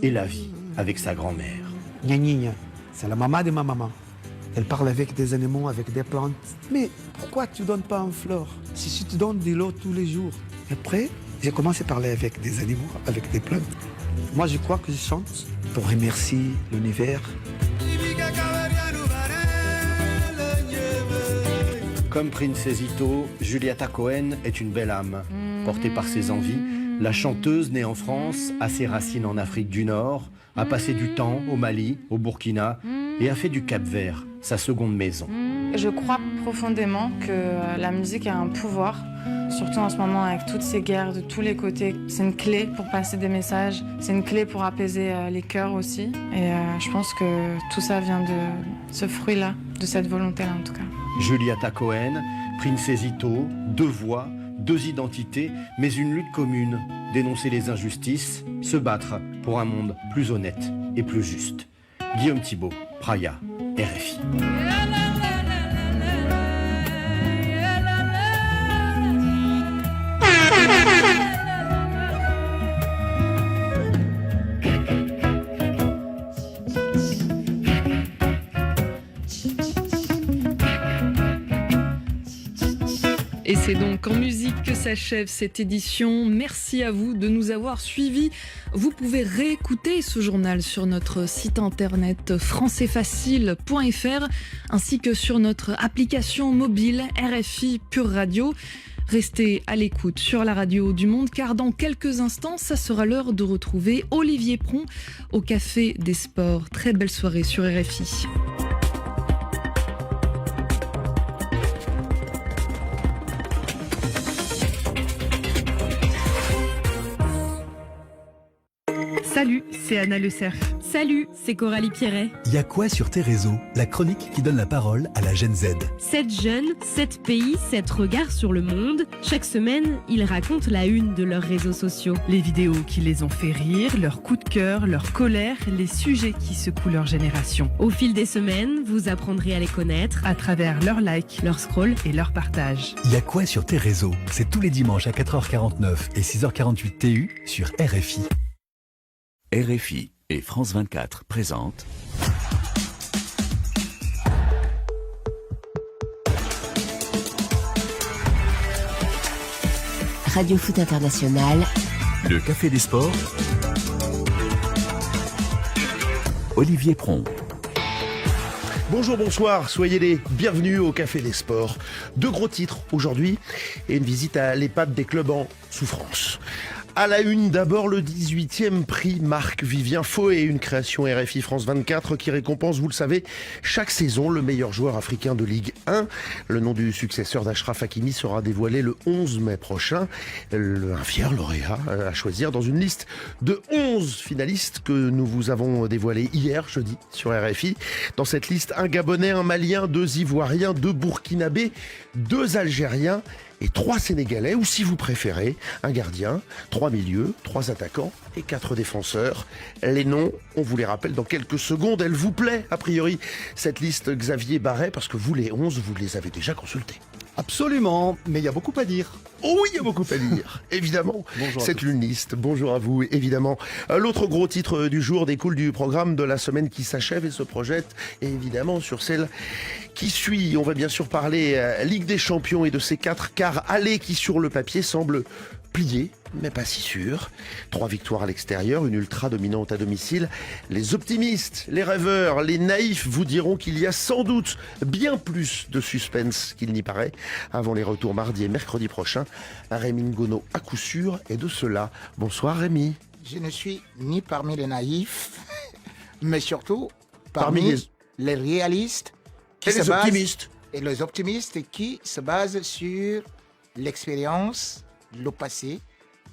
et la vie avec sa grand-mère. Gna gna gna. C'est la maman de ma maman. Elle parle avec des animaux, avec des plantes. Mais pourquoi tu ne donnes pas une fleur si tu donnes de l'eau tous les jours? Après, j'ai commencé à parler avec des animaux, avec des plantes. Moi, je crois que je chante pour remercier l'univers. Comme Princess Ito, Julieta Cohen est une belle âme. Portée par ses envies, la chanteuse née en France a ses racines en Afrique du Nord, a passé du temps au Mali, au Burkina et a fait du Cap-Vert sa seconde maison. Je crois profondément que la musique a un pouvoir, surtout en ce moment avec toutes ces guerres de tous les côtés. C'est une clé pour passer des messages, c'est une clé pour apaiser les cœurs aussi. Et je pense que tout ça vient de ce fruit-là, de cette volonté-là en tout cas. Julieta Cohen, Princess Ito, deux voix, deux identités, mais une lutte commune. Dénoncer les injustices, se battre pour un monde plus honnête et plus juste. Guillaume Thibault, Praia, RFI. Et c'est donc en musique que s'achève cette édition. Merci à vous de nous avoir suivis. Vous pouvez réécouter ce journal sur notre site internet françaisfacile.fr ainsi que sur notre application mobile RFI Pure Radio. Restez à l'écoute sur la radio du Monde car dans quelques instants, ça sera l'heure de retrouver Olivier Pron au Café des Sports. Très belle soirée sur RFI. Salut, c'est Anna Le Cerf. Salut, c'est Coralie Pierret. Il y a quoi sur tes réseaux? La chronique qui donne la parole à la Gen Z. 7 jeunes, 7 pays, 7 regards sur le monde. Chaque semaine, ils racontent la une de leurs réseaux sociaux. Les vidéos qui les ont fait rire, leurs coups de cœur, leur colère, les sujets qui secouent leur génération. Au fil des semaines, vous apprendrez à les connaître À travers leurs likes, leur scroll. et leur partage. Il y a quoi sur tes réseaux? C'est tous les dimanches à 4h49 et 6h48 TU sur RFI. RFI et France 24 présentent Radio Foot International. le Café des Sports. Olivier Pron. Bonjour, bonsoir, soyez les bienvenus au Café des Sports. Deux gros titres aujourd'hui et une visite à l'EHPAD des clubs en souffrance. À la une, d'abord le 18e prix Marc-Vivien Foé, une création RFI France 24 qui récompense, vous le savez, chaque saison le meilleur joueur africain de Ligue 1. Le nom du successeur d'Achraf Hakimi sera dévoilé le 11 mai prochain. Un fier lauréat à choisir dans une liste de 11 finalistes que nous vous avons dévoilé hier, jeudi, sur RFI. Dans cette liste, un Gabonais, un Malien, 2 Ivoiriens, 2 Burkinabés, 2 Algériens et 3 Sénégalais, ou si vous préférez, un gardien, 3 milieux, 3 attaquants et 4 défenseurs. Les noms, on vous les rappelle dans quelques secondes. Elle vous plaît, a priori, cette liste Xavier Barret, parce que vous les 11, vous les avez déjà consultés. Absolument, mais il y a beaucoup à dire. Oh oui, il y a beaucoup à dire, évidemment. Bonjour à C'est une liste. Bonjour à vous, évidemment. L'autre gros titre du jour découle du programme de la semaine qui s'achève et se projette, évidemment, sur celle qui suit. On va bien sûr parler Ligue des Champions et de ces 4 quarts allés qui, sur le papier, semblent pliés, mais pas si sûr. 3 victoires à l'extérieur, une ultra dominante à domicile. Les optimistes, les rêveurs, les naïfs vous diront qu'il y a sans doute bien plus de suspense qu'il n'y paraît avant les retours mardi et mercredi prochains. Rémi Ngono à coup sûr est de cela. Bonsoir Rémi. Je ne suis ni parmi les naïfs, mais surtout parmi les réalistes Et les optimistes. et les optimistes qui se basent sur l'expérience, le passé,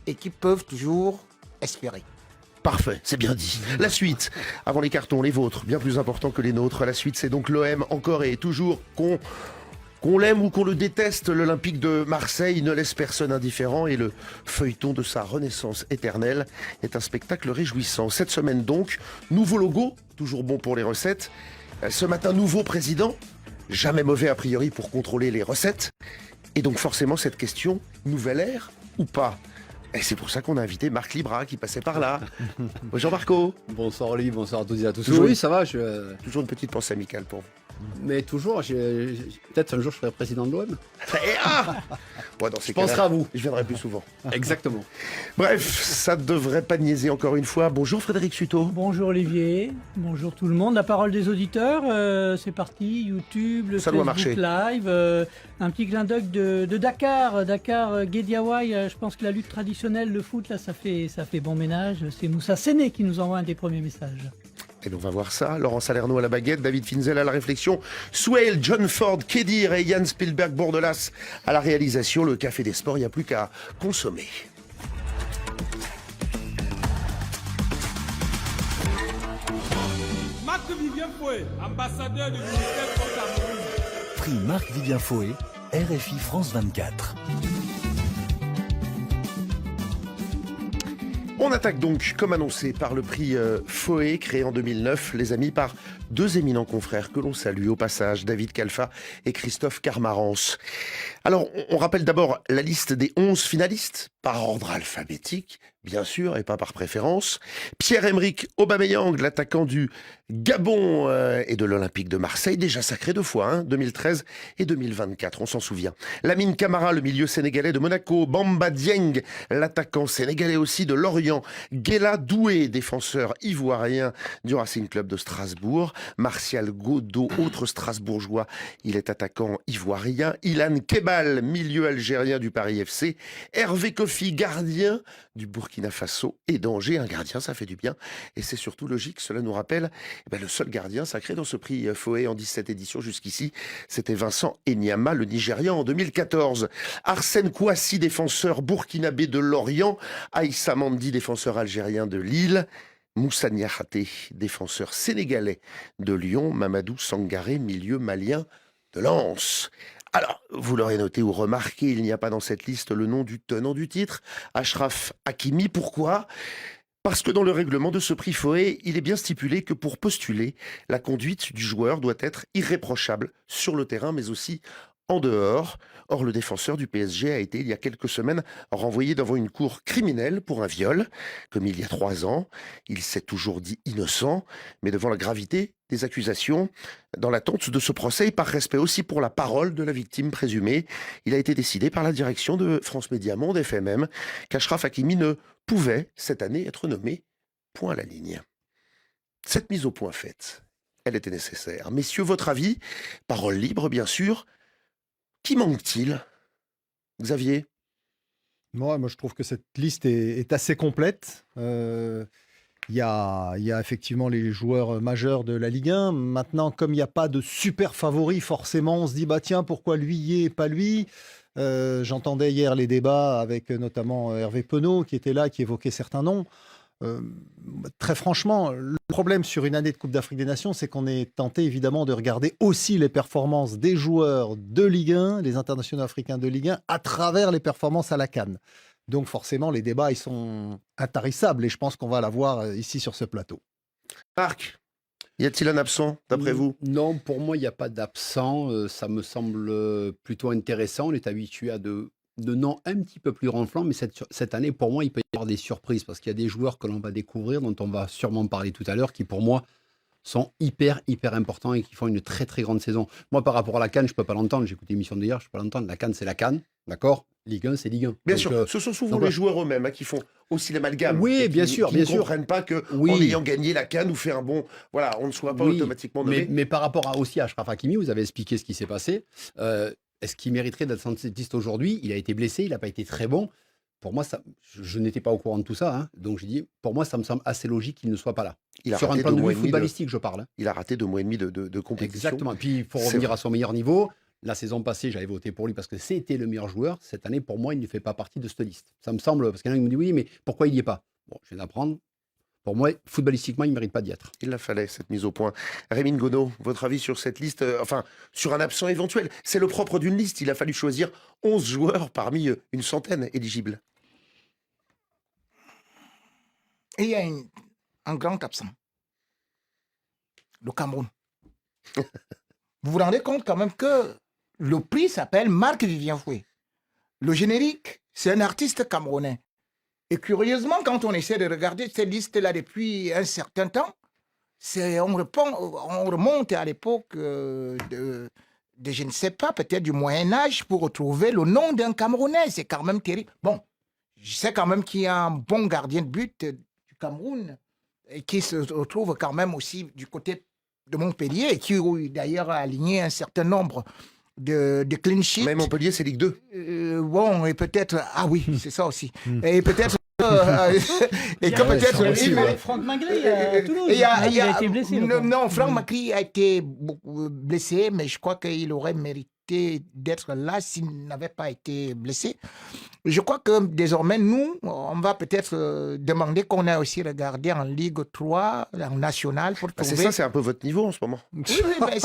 et qui peuvent toujours espérer. Parfait, c'est bien dit. La suite, avant les cartons, les vôtres, bien plus importants que les nôtres. La suite, c'est donc l'OM, encore et toujours, qu'on l'aime ou qu'on le déteste, l'Olympique de Marseille ne laisse personne indifférent et le feuilleton de sa renaissance éternelle est un spectacle réjouissant. Cette semaine donc, nouveau logo, toujours bon pour les recettes. Ce matin, nouveau président, jamais mauvais a priori pour contrôler les recettes. Et donc forcément cette question, nouvelle ère ou pas? Et c'est pour ça qu'on a invité Marc Libra qui passait par là. Bonjour Marco. Bonsoir Olivier, bonsoir à tous et à tous. Toujours Oui, une- ça va. Toujours une petite pensée amicale pour vous. Mais toujours, peut-être un jour je serai président de l'OM. Bon, dans ces Je penserai cas-là, à vous. Je viendrai plus souvent. Exactement. Bref, ça ne devrait pas niaiser encore une fois. Bonjour Frédéric Suto. Bonjour Olivier, bonjour tout le monde. La parole des auditeurs, c'est parti, YouTube, le Ça doit Facebook Live. Un petit clin d'œil de Dakar, Guédiawaye. Je pense que la lutte traditionnelle, le foot, là, ça fait bon ménage. C'est Moussa Séné qui nous envoie un des premiers messages. Et on va voir ça. Laurent Salerno à la baguette, David Finzel à la réflexion, Swale, John Ford, Kedir et Yann Spielberg Bourdelas à la réalisation. Le Café des Sports, il n'y a plus qu'à consommer. Marc-Vivien Fouet, ambassadeur du ministère au Cameroun. Prix Marc-Vivien Fouet, RFI France 24. On attaque donc, comme annoncé, par le prix Foé, créé en 2009, les amis, par deux éminents confrères que l'on salue au passage, David Kalfa et Christophe Carmarance. Alors, on rappelle d'abord la liste des 11 finalistes, par ordre alphabétique, bien sûr, et pas par préférence. Pierre-Emerick Aubameyang, l'attaquant du Gabon et de l'Olympique de Marseille, déjà sacré 2 fois, 2013 et 2024, on s'en souvient. Lamine Camara, le milieu sénégalais de Monaco. Bamba Dieng, l'attaquant sénégalais aussi de Lorient. Guela Doué, défenseur ivoirien du Racing Club de Strasbourg. Martial Godot, autre Strasbourgeois, il est attaquant ivoirien. Ilan Kebal, milieu algérien du Paris FC. Hervé Kofi, gardien du Burkina Faso et d'Angers. Un gardien, ça fait du bien. Et c'est surtout logique, cela nous rappelle le seul gardien sacré dans ce prix Foé en 17 éditions jusqu'ici. C'était Vincent Enyama, le Nigérian, en 2014. Arsène Kouassi, défenseur burkinabé de Lorient. Aïssa Mandi, défenseur algérien de Lille. Moussa Niakhaté, défenseur sénégalais de Lyon. Mamadou Sangaré, milieu malien de Lens. Alors, vous l'aurez noté ou remarqué, il n'y a pas dans cette liste le nom du tenant du titre, Achraf Hakimi. Pourquoi ? Parce que dans le règlement de ce prix Foé, il est bien stipulé que pour postuler, la conduite du joueur doit être irréprochable sur le terrain, mais aussi en dehors. Or, le défenseur du PSG a été, il y a quelques semaines, renvoyé devant une cour criminelle pour un viol, comme il y a 3 ans. Il s'est toujours dit innocent, mais devant la gravité des accusations, dans l'attente de ce procès et par respect aussi pour la parole de la victime présumée, il a été décidé par la direction de France Média Monde, FMM, qu'Achraf Hakimi ne pouvait, cette année, être nommé point à la ligne. Cette mise au point faite, elle était nécessaire. Messieurs, votre avis, parole libre bien sûr, qui manque-t-il ? Xavier ? Moi, je trouve que cette liste est assez complète. Il y a effectivement les joueurs majeurs de la Ligue 1. Maintenant, comme il n'y a pas de super favori, forcément, on se dit, bah tiens, pourquoi lui y est et pas lui ? J'entendais hier les débats avec notamment Hervé Penaud qui était là, qui évoquait certains noms. Très franchement, le problème sur une année de Coupe d'Afrique des Nations, c'est qu'on est tenté évidemment de regarder aussi les performances des joueurs de Ligue 1, les internationaux africains de Ligue 1, à travers les performances à la CAN. Donc forcément, les débats, ils sont intarissables et je pense qu'on va l'avoir ici sur ce plateau. Marc, y a-t-il un absent, d'après vous ? Non, pour moi, il n'y a pas d'absent. Ça me semble plutôt intéressant. On est habitué à de noms un petit peu plus ronflants, mais cette année, pour moi, il peut y avoir des surprises parce qu'il y a des joueurs que l'on va découvrir, dont on va sûrement parler tout à l'heure, qui pour moi sont hyper importants et qui font une très grande saison. Moi, par rapport à la CAN, je ne peux pas l'entendre. J'ai écouté l'émission d'hier, je ne peux pas l'entendre. La CAN, c'est la CAN, d'accord ? Ligue 1, c'est Ligue 1. Bien Donc, sûr, ce sont souvent les joueurs eux-mêmes qui font aussi l'amalgame. Oui, et bien qui sûr. ne comprennent pas qu'en ayant gagné la CAN ou fait un bon... Voilà, on ne soit pas automatiquement nommé. Mais par rapport aussi à Achraf Hakimi, vous avez expliqué ce qui s'est passé. Est-ce qu'il mériterait d'être sur cette liste aujourd'hui ? Il a été blessé, il n'a pas été très bon. Pour moi, je n'étais pas au courant de tout ça. Donc j'ai dit, pour moi, ça me semble assez logique qu'il ne soit pas là. Sur un plan de vue footballistique, je parle. Il a raté 2 mois et demi de compétition. Exactement. Puis il faut revenir à son meilleur niveau. La saison passée, j'avais voté pour lui parce que c'était le meilleur joueur. Cette année, pour moi, il ne fait pas partie de cette liste. Ça me semble, parce qu'il y en a qui me disent oui, mais pourquoi il n'y est pas ? Bon, je viens d'apprendre. Pour moi, footballistiquement, il ne mérite pas d'y être. Il la fallait, cette mise au point. Rémi Ngono, votre avis sur cette liste, sur un absent éventuel ? C'est le propre d'une liste. Il a fallu choisir 11 joueurs parmi une centaine éligibles. Et il y a un grand absent. Le Cameroun. Vous vous rendez compte quand même que le prix s'appelle Marc-Vivien Fouet. Le générique, c'est un artiste camerounais. Et curieusement, quand on essaie de regarder cette liste-là depuis un certain temps, on remonte à l'époque de, je ne sais pas, peut-être du Moyen-Âge pour retrouver le nom d'un Camerounais. C'est quand même terrible. Bon, je sais quand même qu'il y a un bon gardien de but du Cameroun et qui se retrouve quand même aussi du côté de Montpellier et qui d'ailleurs a aligné un certain nombre de clean sheets. Mais Montpellier, c'est Ligue 2. Bon, et peut-être... Ah oui, c'est ça aussi. Et peut-être... et que peut-être... Franck Magri à Toulouse, il a été blessé. Non, Franck Magri a été blessé, mais je crois qu'il aurait mérité d'être là s'il n'avait pas été blessé. Je crois que désormais, nous, on va peut-être demander qu'on a aussi regardé en Ligue 3, en National, pour trouver... C'est ça, c'est un peu votre niveau en ce moment. Oui, mais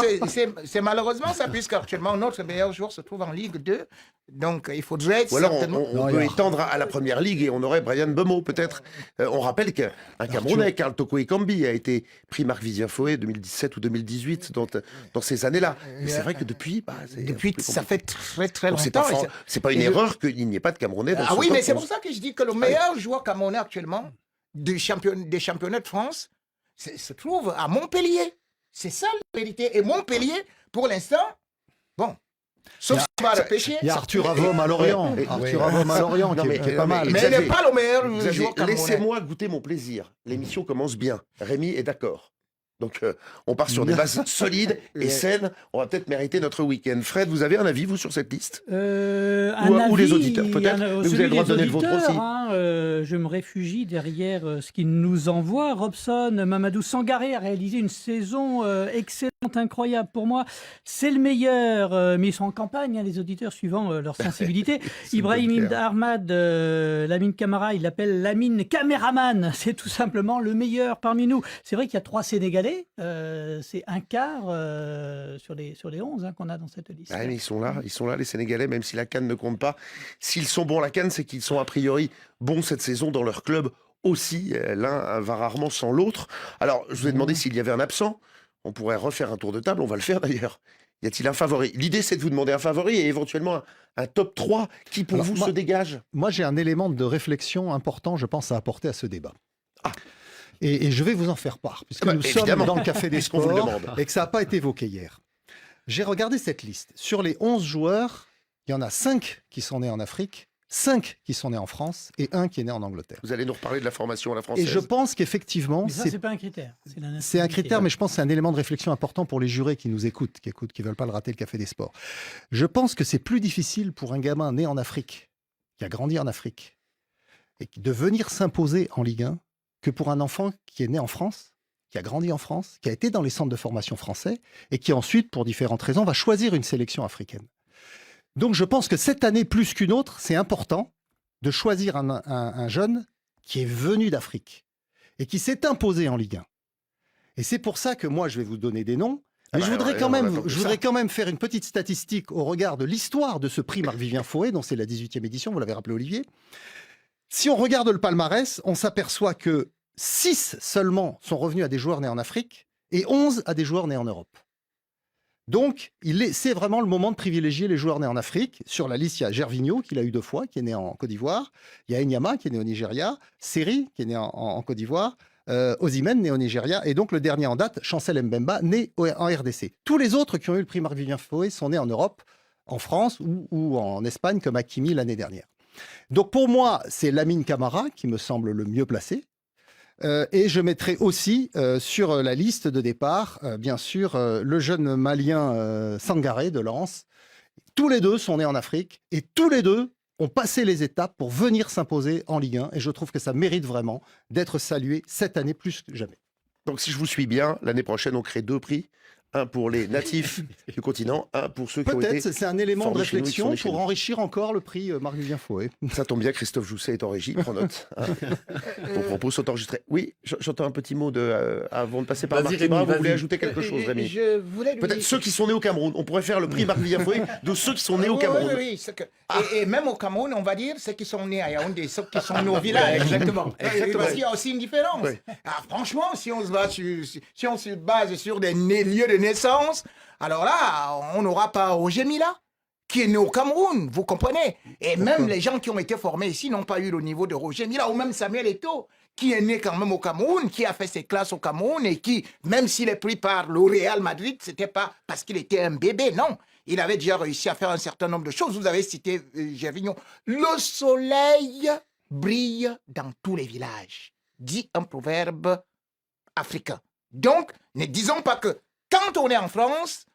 c'est malheureusement ça, puisqu'actuellement, notre meilleur joueur se trouve en Ligue 2. Donc, il faudrait... Ou alors, on peut étendre à la Première Ligue et on aurait Brian Bemo, peut-être. On rappelle qu'un Camerounais, Karl Toko Ekambi, a été pris Marc-Vivien Foé 2017 ou 2018, dans ces années-là. Mais c'est vrai que depuis... Depuis, ça fait très longtemps. C'est pas une erreur qu'il n'y ait pas de Camerounais dans ce oui, top mais c'est 11. pour ça que je dis que le meilleur joueur camerounais actuellement des championnats de France se trouve à Montpellier. C'est ça la vérité. Et Montpellier, pour l'instant, bon... Sauf s'il va repêcher. Il y a Arthur Avom à Lorient. Arthur Avom à Lorient, qui est pas mal. Mais il n'est pas le meilleur joueur camerounais. Laissez-moi goûter mon plaisir. L'émission commence bien. Rémi est d'accord. Donc, on part sur des bases solides et saines. On va peut-être mériter notre week-end. Fred, vous avez un avis, vous, sur cette liste ou les auditeurs, peut-être. Mais vous avez le droit de donner le vôtre aussi. Je me réfugie derrière ce qu'ils nous envoient. Robson, Mamadou Sangaré a réalisé une saison excellente, incroyable. Pour moi, c'est le meilleur. Mais ils sont en campagne, les auditeurs, suivant leur sensibilité. Ibrahim Ahmad, Lamine Camara, il l'appelle Lamine Caméraman. C'est tout simplement le meilleur parmi nous. C'est vrai qu'il y a 3 Sénégalais. C'est un quart sur les 11 qu'on a dans cette liste. Ah, mais ils sont là, les Sénégalais, même si la CAN ne compte pas. S'ils sont bons à la CAN, c'est qu'ils sont a priori bons cette saison dans leur club aussi. L'un va rarement sans l'autre. Alors, je vous ai demandé s'il y avait un absent. On pourrait refaire un tour de table, on va le faire d'ailleurs. Y a-t-il un favori? L'idée, c'est de vous demander un favori et éventuellement un top 3 qui, pour vous, se dégage. Moi, j'ai un élément de réflexion important, je pense, à apporter à ce débat. Et je vais vous en faire part, puisque nous sommes dans le Café des Sports et que ça n'a pas été évoqué hier. J'ai regardé cette liste. Sur les 11 joueurs, il y en a 5 qui sont nés en Afrique, 5 qui sont nés en France et 1 qui est né en Angleterre. Vous allez nous reparler de la formation à la française. Et je pense qu'effectivement... Mais ça, c'est pas un critère. C'est un critère, mais je pense que c'est un élément de réflexion important pour les jurés qui nous écoutent, qui ne veulent pas le rater, le Café des Sports. Je pense que c'est plus difficile pour un gamin né en Afrique, qui a grandi en Afrique, et de venir s'imposer en Ligue 1, que pour un enfant qui est né en France, qui a grandi en France, qui a été dans les centres de formation français, et qui ensuite, pour différentes raisons, va choisir une sélection africaine. Donc je pense que cette année, plus qu'une autre, c'est important de choisir un jeune qui est venu d'Afrique et qui s'est imposé en Ligue 1. Et c'est pour ça que moi, je vais vous donner des noms. Mais je voudrais quand même faire une petite statistique au regard de l'histoire de ce prix Marc-Vivien Foé, dont c'est la 18e édition, vous l'avez rappelé Olivier. Si on regarde le palmarès, on s'aperçoit que 6 seulement sont revenus à des joueurs nés en Afrique et 11 à des joueurs nés en Europe. Donc, c'est vraiment le moment de privilégier les joueurs nés en Afrique. Sur la liste, il y a Gervinho, qui l'a eu 2 fois, qui est né en Côte d'Ivoire. Il y a Enyama, qui est né au Nigeria. Seri, qui est né en Côte d'Ivoire. Osimhen, né au Nigeria. Et donc, le dernier en date, Chancel Mbemba, né en RDC. Tous les autres qui ont eu le prix Marc-Vivien Foé sont nés en Europe, en France ou en Espagne, comme Hakimi l'année dernière. Donc, pour moi, c'est Lamine Camara qui me semble le mieux placé. Et je mettrai aussi sur la liste de départ, bien sûr, le jeune malien Sangaré de Lens. Tous les deux sont nés en Afrique et tous les deux ont passé les étapes pour venir s'imposer en Ligue 1. Et je trouve que ça mérite vraiment d'être salué cette année plus que jamais. Donc si je vous suis bien, l'année prochaine, on crée 2 prix. Un pour les natifs du continent, un pour ceux qui ont été... Peut-être, c'est un élément de réflexion pour enrichir encore le prix Marc-Vivien Foé. Ça tombe bien, Christophe Jousset est en régie, prends note. Vos propos sont enregistrés. Oui, j'entends un petit mot avant de passer par Marc Libra. Vous voulez ajouter quelque chose, Rémi? Peut-être ceux qui sont nés au Cameroun. On pourrait faire le prix Marc-Vivien Foé de ceux qui sont nés au Cameroun. Oui. Et même au Cameroun, on va dire ceux qui sont nés à Yaoundé, ceux qui sont nés au village. Exactement. Parce qu'il y a aussi une différence. Franchement, si on se base sur des lieux de naissance, alors là, on n'aura pas Roger Mila, qui est né au Cameroun, vous comprenez? Et même les gens qui ont été formés ici n'ont pas eu le niveau de Roger Mila, ou même Samuel Eto'o, qui est né quand même au Cameroun, qui a fait ses classes au Cameroun et qui, même s'il est pris par le Real Madrid, c'était pas parce qu'il était un bébé, non. Il avait déjà réussi à faire un certain nombre de choses. Vous avez cité Gervinho. Le soleil brille dans tous les villages, dit un proverbe africain. Donc, ne disons pas que quand on est en France,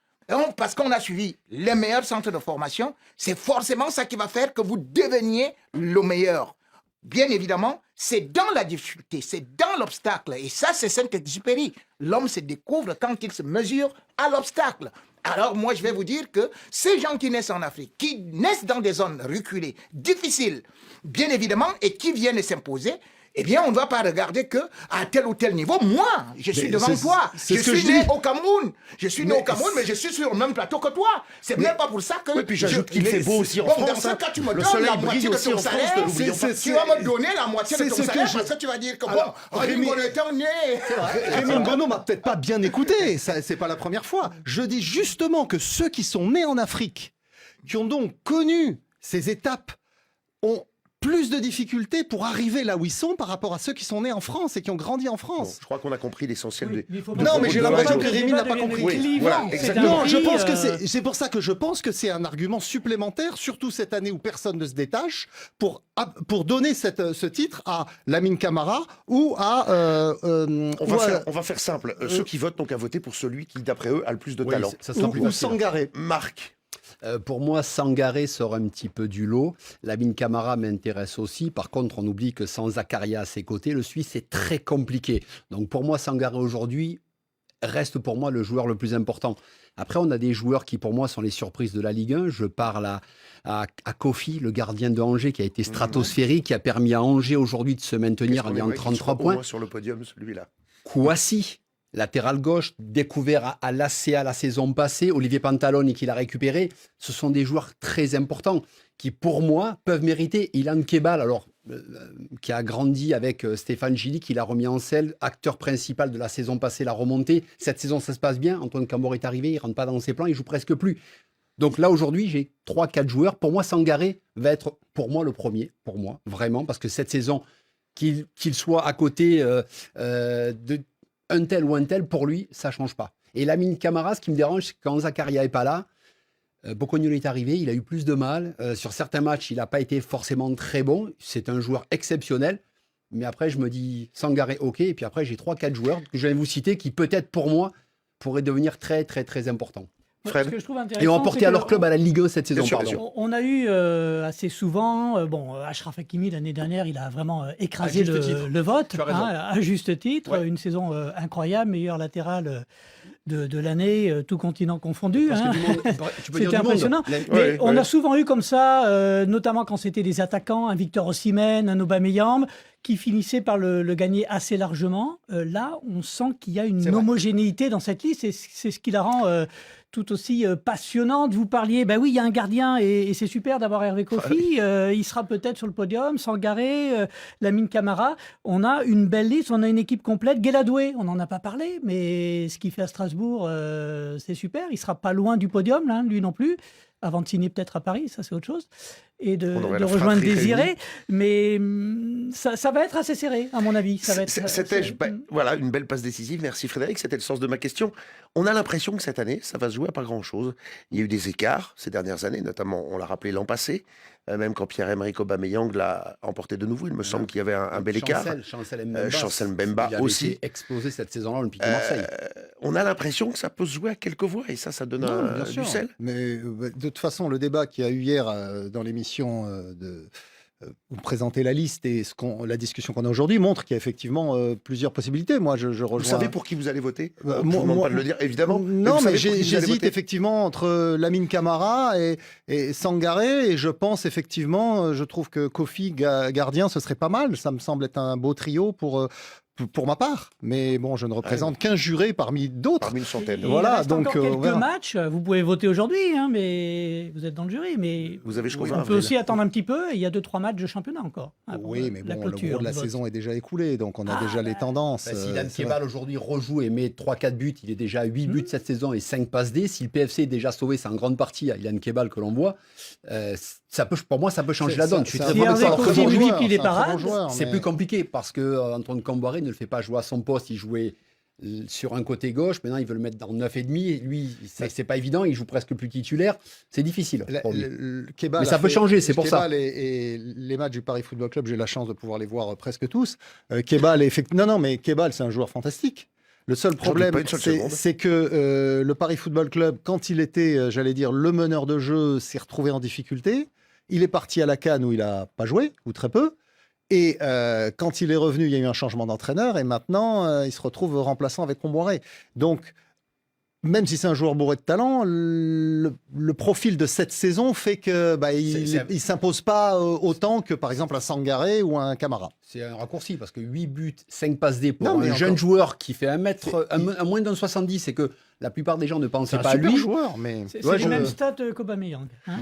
parce qu'on a suivi les meilleurs centres de formation, c'est forcément ça qui va faire que vous deveniez le meilleur. Bien évidemment, c'est dans la difficulté, c'est dans l'obstacle. Et ça, c'est Saint-Exupéry. L'homme se découvre quand il se mesure à l'obstacle. Alors moi, je vais vous dire que ces gens qui naissent en Afrique, qui naissent dans des zones reculées, difficiles, bien évidemment, et qui viennent s'imposer, eh bien, on ne va pas regarder que à tel ou tel niveau. Moi, je suis devant toi. Je suis né au Cameroun. Je suis né au Cameroun, mais je suis sur le même plateau que toi. C'est même pas pour ça que... Oui, puis j'ajoute qu'il fait beau aussi en France. Dans ce cas, tu me donnes la moitié de ton salaire. Tu vas me donner la moitié de ton salaire parce que tu vas dire que bon, Rémi Ngono né. Rémi Ngono m'a peut-être pas bien écouté. C'est pas la première fois. Je dis justement que ceux qui sont nés en Afrique, qui ont donc connu ces étapes, ont plus de difficultés pour arriver là où ils sont par rapport à ceux qui sont nés en France et qui ont grandi en France. Bon, je crois qu'on a compris l'essentiel de... Non, mais j'ai l'impression que Rémi n'a pas compris. Oui, voilà, non, je pense que c'est pour ça que je pense que c'est un argument supplémentaire, surtout cette année où personne ne se détache, pour donner ce titre à Lamine Camara ou à... on va faire simple. Ceux qui votent n'ont qu'à voter pour celui qui, d'après eux, a le plus de talent. Ça sera plus facile. Sangaré. Marc. Pour moi, Sangaré sort un petit peu du lot. Lamine Camara m'intéresse aussi. Par contre, on oublie que sans Zakaria à ses côtés, le Suisse est très compliqué. Donc pour moi, Sangaré aujourd'hui reste pour moi le joueur le plus important. Après, on a des joueurs qui pour moi sont les surprises de la Ligue 1. Je parle à Kofi, le gardien de Angers, qui a été stratosphérique, qui a permis à Angers aujourd'hui de se maintenir en ayant 33 points. Sur le podium, celui-là. Kouassi, latéral gauche, découvert à l'ACA la saison passée, Olivier Pantalone qui l'a récupéré, ce sont des joueurs très importants qui, pour moi, peuvent mériter. Ilan Kebal, alors, qui a grandi avec Stéphane Gilly, qui l'a remis en selle, acteur principal de la saison passée, la remontée. Cette saison, ça se passe bien. Antoine Cambour est arrivé, il ne rentre pas dans ses plans, il joue presque plus. Donc là, aujourd'hui, j'ai 3-4 joueurs. Pour moi, Sangaré va être, pour moi, le premier, pour moi, vraiment, parce que cette saison, qu'il soit à côté de un tel ou un tel, pour lui, ça ne change pas. Et Lamine Camara, ce qui me dérange, c'est que quand Zakaria n'est pas là, Bocognoli est arrivé, il a eu plus de mal. Sur certains matchs, il n'a pas été forcément très bon. C'est un joueur exceptionnel. Mais après, je me dis, Sangaré, OK. Et puis après, j'ai 3-4 joueurs que je viens de vous citer qui, peut-être pour moi, pourraient devenir très, très, très importants. Et ont emporté à leur club à la Ligue 1 cette saison. On a eu assez souvent, Achraf Hakimi l'année dernière, il a vraiment écrasé le vote, à juste titre. Ouais. Une saison incroyable, meilleur latéral de l'année, tout continent confondu. C'était impressionnant. Mais on a souvent eu comme ça, notamment quand c'était des attaquants, un Victor Osimhen, un Aubameyang, qui finissaient par le gagner assez largement. Là, on sent qu'il y a une homogénéité dans cette liste et c'est ce qui la rend tout aussi passionnante. Vous parliez, ben oui, il y a un gardien et c'est super d'avoir Hervé Kofi. Il sera peut-être sur le podium. Sangaré, Lamine Camara. On a une belle liste, on a une équipe complète. Guéladoué, on n'en a pas parlé, mais ce qu'il fait à Strasbourg, c'est super. Il sera pas loin du podium, là, lui non plus. Avant de signer peut-être à Paris, ça c'est autre chose, et de rejoindre Désiré. Mais ça va être assez serré, à mon avis. Voilà, une belle passe décisive. Merci Frédéric, c'était le sens de ma question. On a l'impression que cette année, ça va se jouer à pas grand-chose. Il y a eu des écarts ces dernières années, notamment, on l'a rappelé l'an passé, même quand Pierre-Emerick Aubameyang l'a emporté de nouveau. Il me semble qu'il y avait un bel écart. Chancel Mbemba aussi. Il avait été explosé cette saison-là, l'Olympique de Marseille. On a l'impression que ça peut se jouer à quelques voix, et ça donne du sel. Mais de toute façon, le débat qu'il y a eu hier dans l'émission où présenter la liste et la discussion qu'on a aujourd'hui montre qu'il y a effectivement plusieurs possibilités. Moi, je rejoins... Vous savez pour qui vous allez voter? Je ne vous demande pas de le dire, évidemment. Non, mais j'hésite effectivement entre Lamine Camara et Sangaré, et je pense effectivement, je trouve que Kofi, gardien, ce serait pas mal. Ça me semble être un beau trio pour pour ma part. Mais bon, je ne représente qu'un juré parmi d'autres. Parmi une centaine. Voilà, Il reste donc encore quelques voilà. matchs. Vous pouvez voter aujourd'hui, hein, mais vous êtes dans le jury. Mais Vous avez jusqu'au on 20 peut avril. aussi attendre un petit peu. Il y a 2-3 matchs de championnat encore. Avant Oui, mais la bon, le clôture gros de la du vote. saison est déjà écoulé, donc on a déjà les tendances. Bah, si Ilan c'est Kebal aujourd'hui rejoue et met 3-4 buts, il est déjà à 8 buts cette saison et 5 passes D. Si le PFC est déjà sauvé, c'est en grande partie à Ilan Kebal que l'on voit. Pour moi, ça peut changer la donne. Je suis très Hervé content. Coty multiplie les parades. C'est plus compliqué parce que Antoine Camboiré ne le fait pas jouer à son poste. Il jouait sur un côté gauche. Maintenant, il veut le mettre dans le 9,5. Lui, c'est pas évident. Il joue presque plus titulaire. C'est difficile pour lui. Kebal Mais ça peut changer, c'est pour ça. Kebal et les matchs du Paris Football Club, j'ai la chance de pouvoir les voir presque tous. Kebal, non, mais Kebal, c'est un joueur fantastique. Le seul problème, c'est que le Paris Football Club, quand il était, j'allais dire, le meneur de jeu, s'est retrouvé en difficulté. Il est parti à la CAN où il n'a pas joué, ou très peu. Et quand il est revenu, il y a eu un changement d'entraîneur. Et maintenant, il se retrouve remplaçant avec Comboiré. Donc, même si c'est un joueur bourré de talent, le profil de cette saison fait que il s'impose pas autant que, par exemple, un Sangaré ou un Camara. C'est un raccourci parce que 8 buts, 5 passes D pour Non, mais un jeune joueur qui fait un moins d'un 70, c'est que la plupart des gens ne pensaient pas à lui. C'est un super joueur, mais... C'est les mêmes stats qu'Aubameyang. Hein.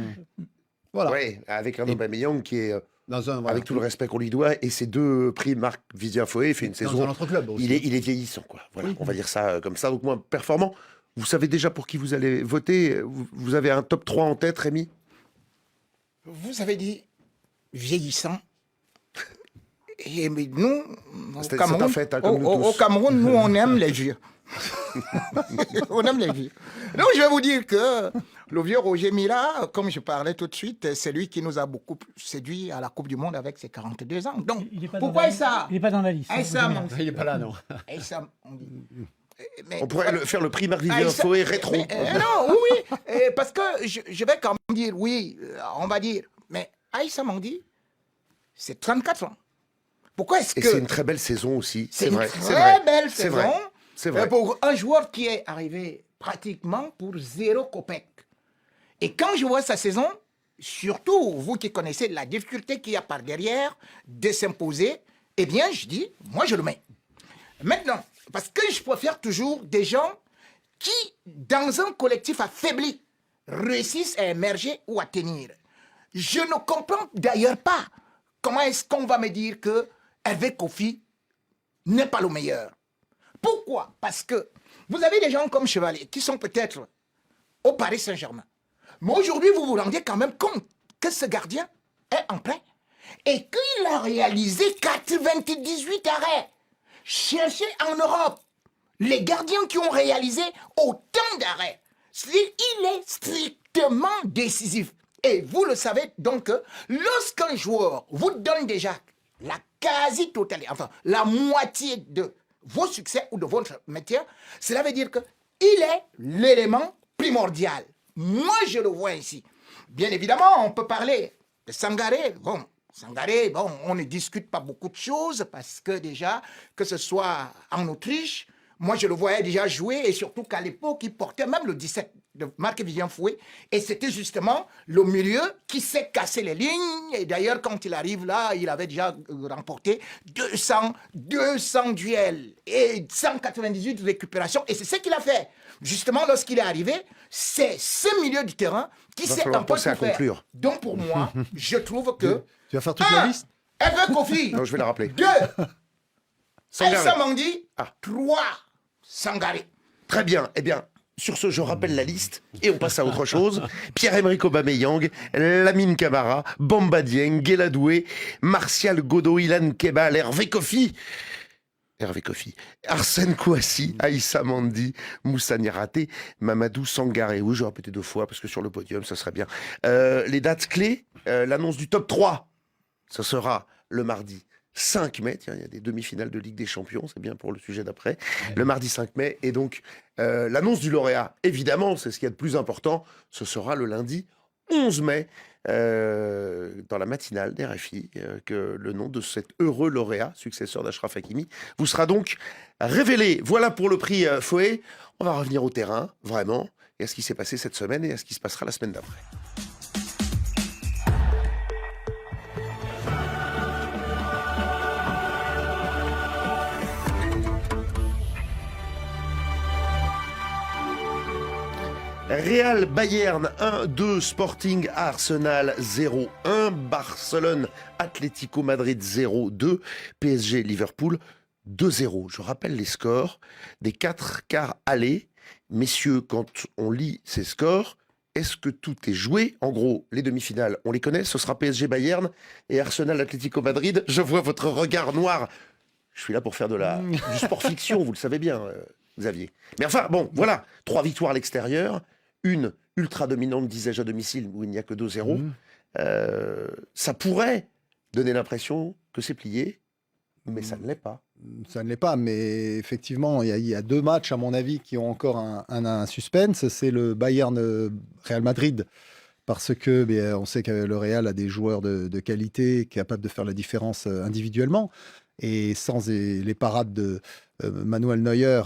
Voilà. Oui, avec un Aubameyang qui est... Voilà, avec tout le respect qu'on lui doit, et ces 2 prix, Marc-Vivien Foé fait une saison... Dans un autre club aussi. Il est vieillissant, quoi. Voilà, on va dire ça comme ça, donc moins performant. Vous savez déjà pour qui vous allez voter? Vous avez un top 3 en tête, Rémi? Vous avez dit vieillissant. Et mais nous, C'est un fait, hein, comme nous tous. au Cameroun, nous, on aime les vieux. On aime les vieux. Donc, je vais vous dire que le vieux Roger Mila, comme je parlais tout de suite, c'est lui qui nous a beaucoup séduit à la Coupe du Monde avec ses 42 ans. Donc, pourquoi ça? Il n'est pas dans la liste. Il n'est pas là, non. On pourrait faire le prix Marc-Vivien Foé rétro. Non, oui, parce que je vais quand même dire, oui, on va dire, mais Aïssa Mandi, c'est 34 ans. Pourquoi est-ce que... Et c'est une très belle saison aussi, c'est vrai. C'est une très belle saison. C'est vrai. Pour un joueur qui est arrivé pratiquement pour 0 copec. Et quand je vois sa saison, surtout vous qui connaissez la difficulté qu'il y a par derrière de s'imposer, eh bien, je dis, moi, je le mets. Maintenant, parce que je préfère toujours des gens qui, dans un collectif affaibli, réussissent à émerger ou à tenir. Je ne comprends d'ailleurs pas comment est-ce qu'on va me dire que Hervé Kofi n'est pas le meilleur. Pourquoi? Parce que vous avez des gens comme Chevalier qui sont peut-être au Paris Saint-Germain. Mais aujourd'hui, vous vous rendez quand même compte que ce gardien est en plein et qu'il a réalisé 98 arrêts. Cherchez en Europe les gardiens qui ont réalisé autant d'arrêts. Il est strictement décisif. Et vous le savez donc, lorsqu'un joueur vous donne déjà la quasi-totalité, enfin la moitié de vos succès ou de votre métier, cela veut dire qu'il est l'élément primordial. Moi, je le vois ici. Bien évidemment, on peut parler de Sangaré. Sangaré, on ne discute pas beaucoup de choses parce que déjà, que ce soit en Autriche, moi, je le voyais déjà jouer et surtout qu'à l'époque, il portait même le 17 de Marc-Vivien Foé. Et c'était justement le milieu qui s'est cassé les lignes. Et d'ailleurs, quand il arrive là, il avait déjà remporté 200 duels et 198 récupérations. Et c'est ce qu'il a fait. Justement, lorsqu'il est arrivé, c'est ce milieu du terrain qui s'est un peu tout faire. Donc pour moi, je trouve que... Tu vas faire toute la liste? Hervé Kofi. Non, je vais la rappeler. 2. Aïssa Mandi. 3. Sangaré. Très bien. Eh bien, sur ce, je rappelle la liste et on passe à autre chose. Pierre-Emerick Aubameyang, Lamine Camara, Bamba Dieng, Guéladoué, Martial Godot, Ilan Kebal, Hervé Kofi, Arsène Kouassi, Aïssa Mandi, Moussa Niaraté, Mamadou Sangaré. Oui, je vais répéter 2 fois parce que sur le podium, ça serait bien. Les dates clés, l'annonce du top 3, ce sera le mardi 5 mai, tiens, il y a des demi-finales de Ligue des Champions, c'est bien pour le sujet d'après, le mardi 5 mai, et donc l'annonce du lauréat, évidemment, c'est ce qu'il y a de plus important, ce sera le lundi 11 mai, dans la matinale d'RFI, que le nom de cet heureux lauréat, successeur d'Achraf Hakimi, vous sera donc révélé. Voilà pour le prix Foé. On va revenir au terrain, vraiment, et à ce qui s'est passé cette semaine et à ce qui se passera la semaine d'après. Real Bayern 1-2, Sporting Arsenal 0-1, Barcelone Atlético Madrid 0-2, PSG Liverpool 2-0. Je rappelle les scores des 4 quarts allés. Messieurs, quand on lit ces scores, est-ce que tout est joué? En gros, les demi-finales, on les connaît, ce sera PSG Bayern et Arsenal Atlético Madrid. Je vois votre regard noir. Je suis là pour faire du sport fiction, vous le savez bien, Xavier. Mais enfin, bon, voilà, 3 victoires à l'extérieur, une ultra dominante, disais-je, à domicile, où il n'y a que 2-0. Ça pourrait donner l'impression que c'est plié, mais ça ne l'est pas. Ça ne l'est pas, mais effectivement, il y a 2 matchs, à mon avis, qui ont encore un suspense. C'est le Bayern-Real Madrid, parce que on sait que le Real a des joueurs de qualité, capables de faire la différence individuellement. Et sans les parades de Manuel Neuer,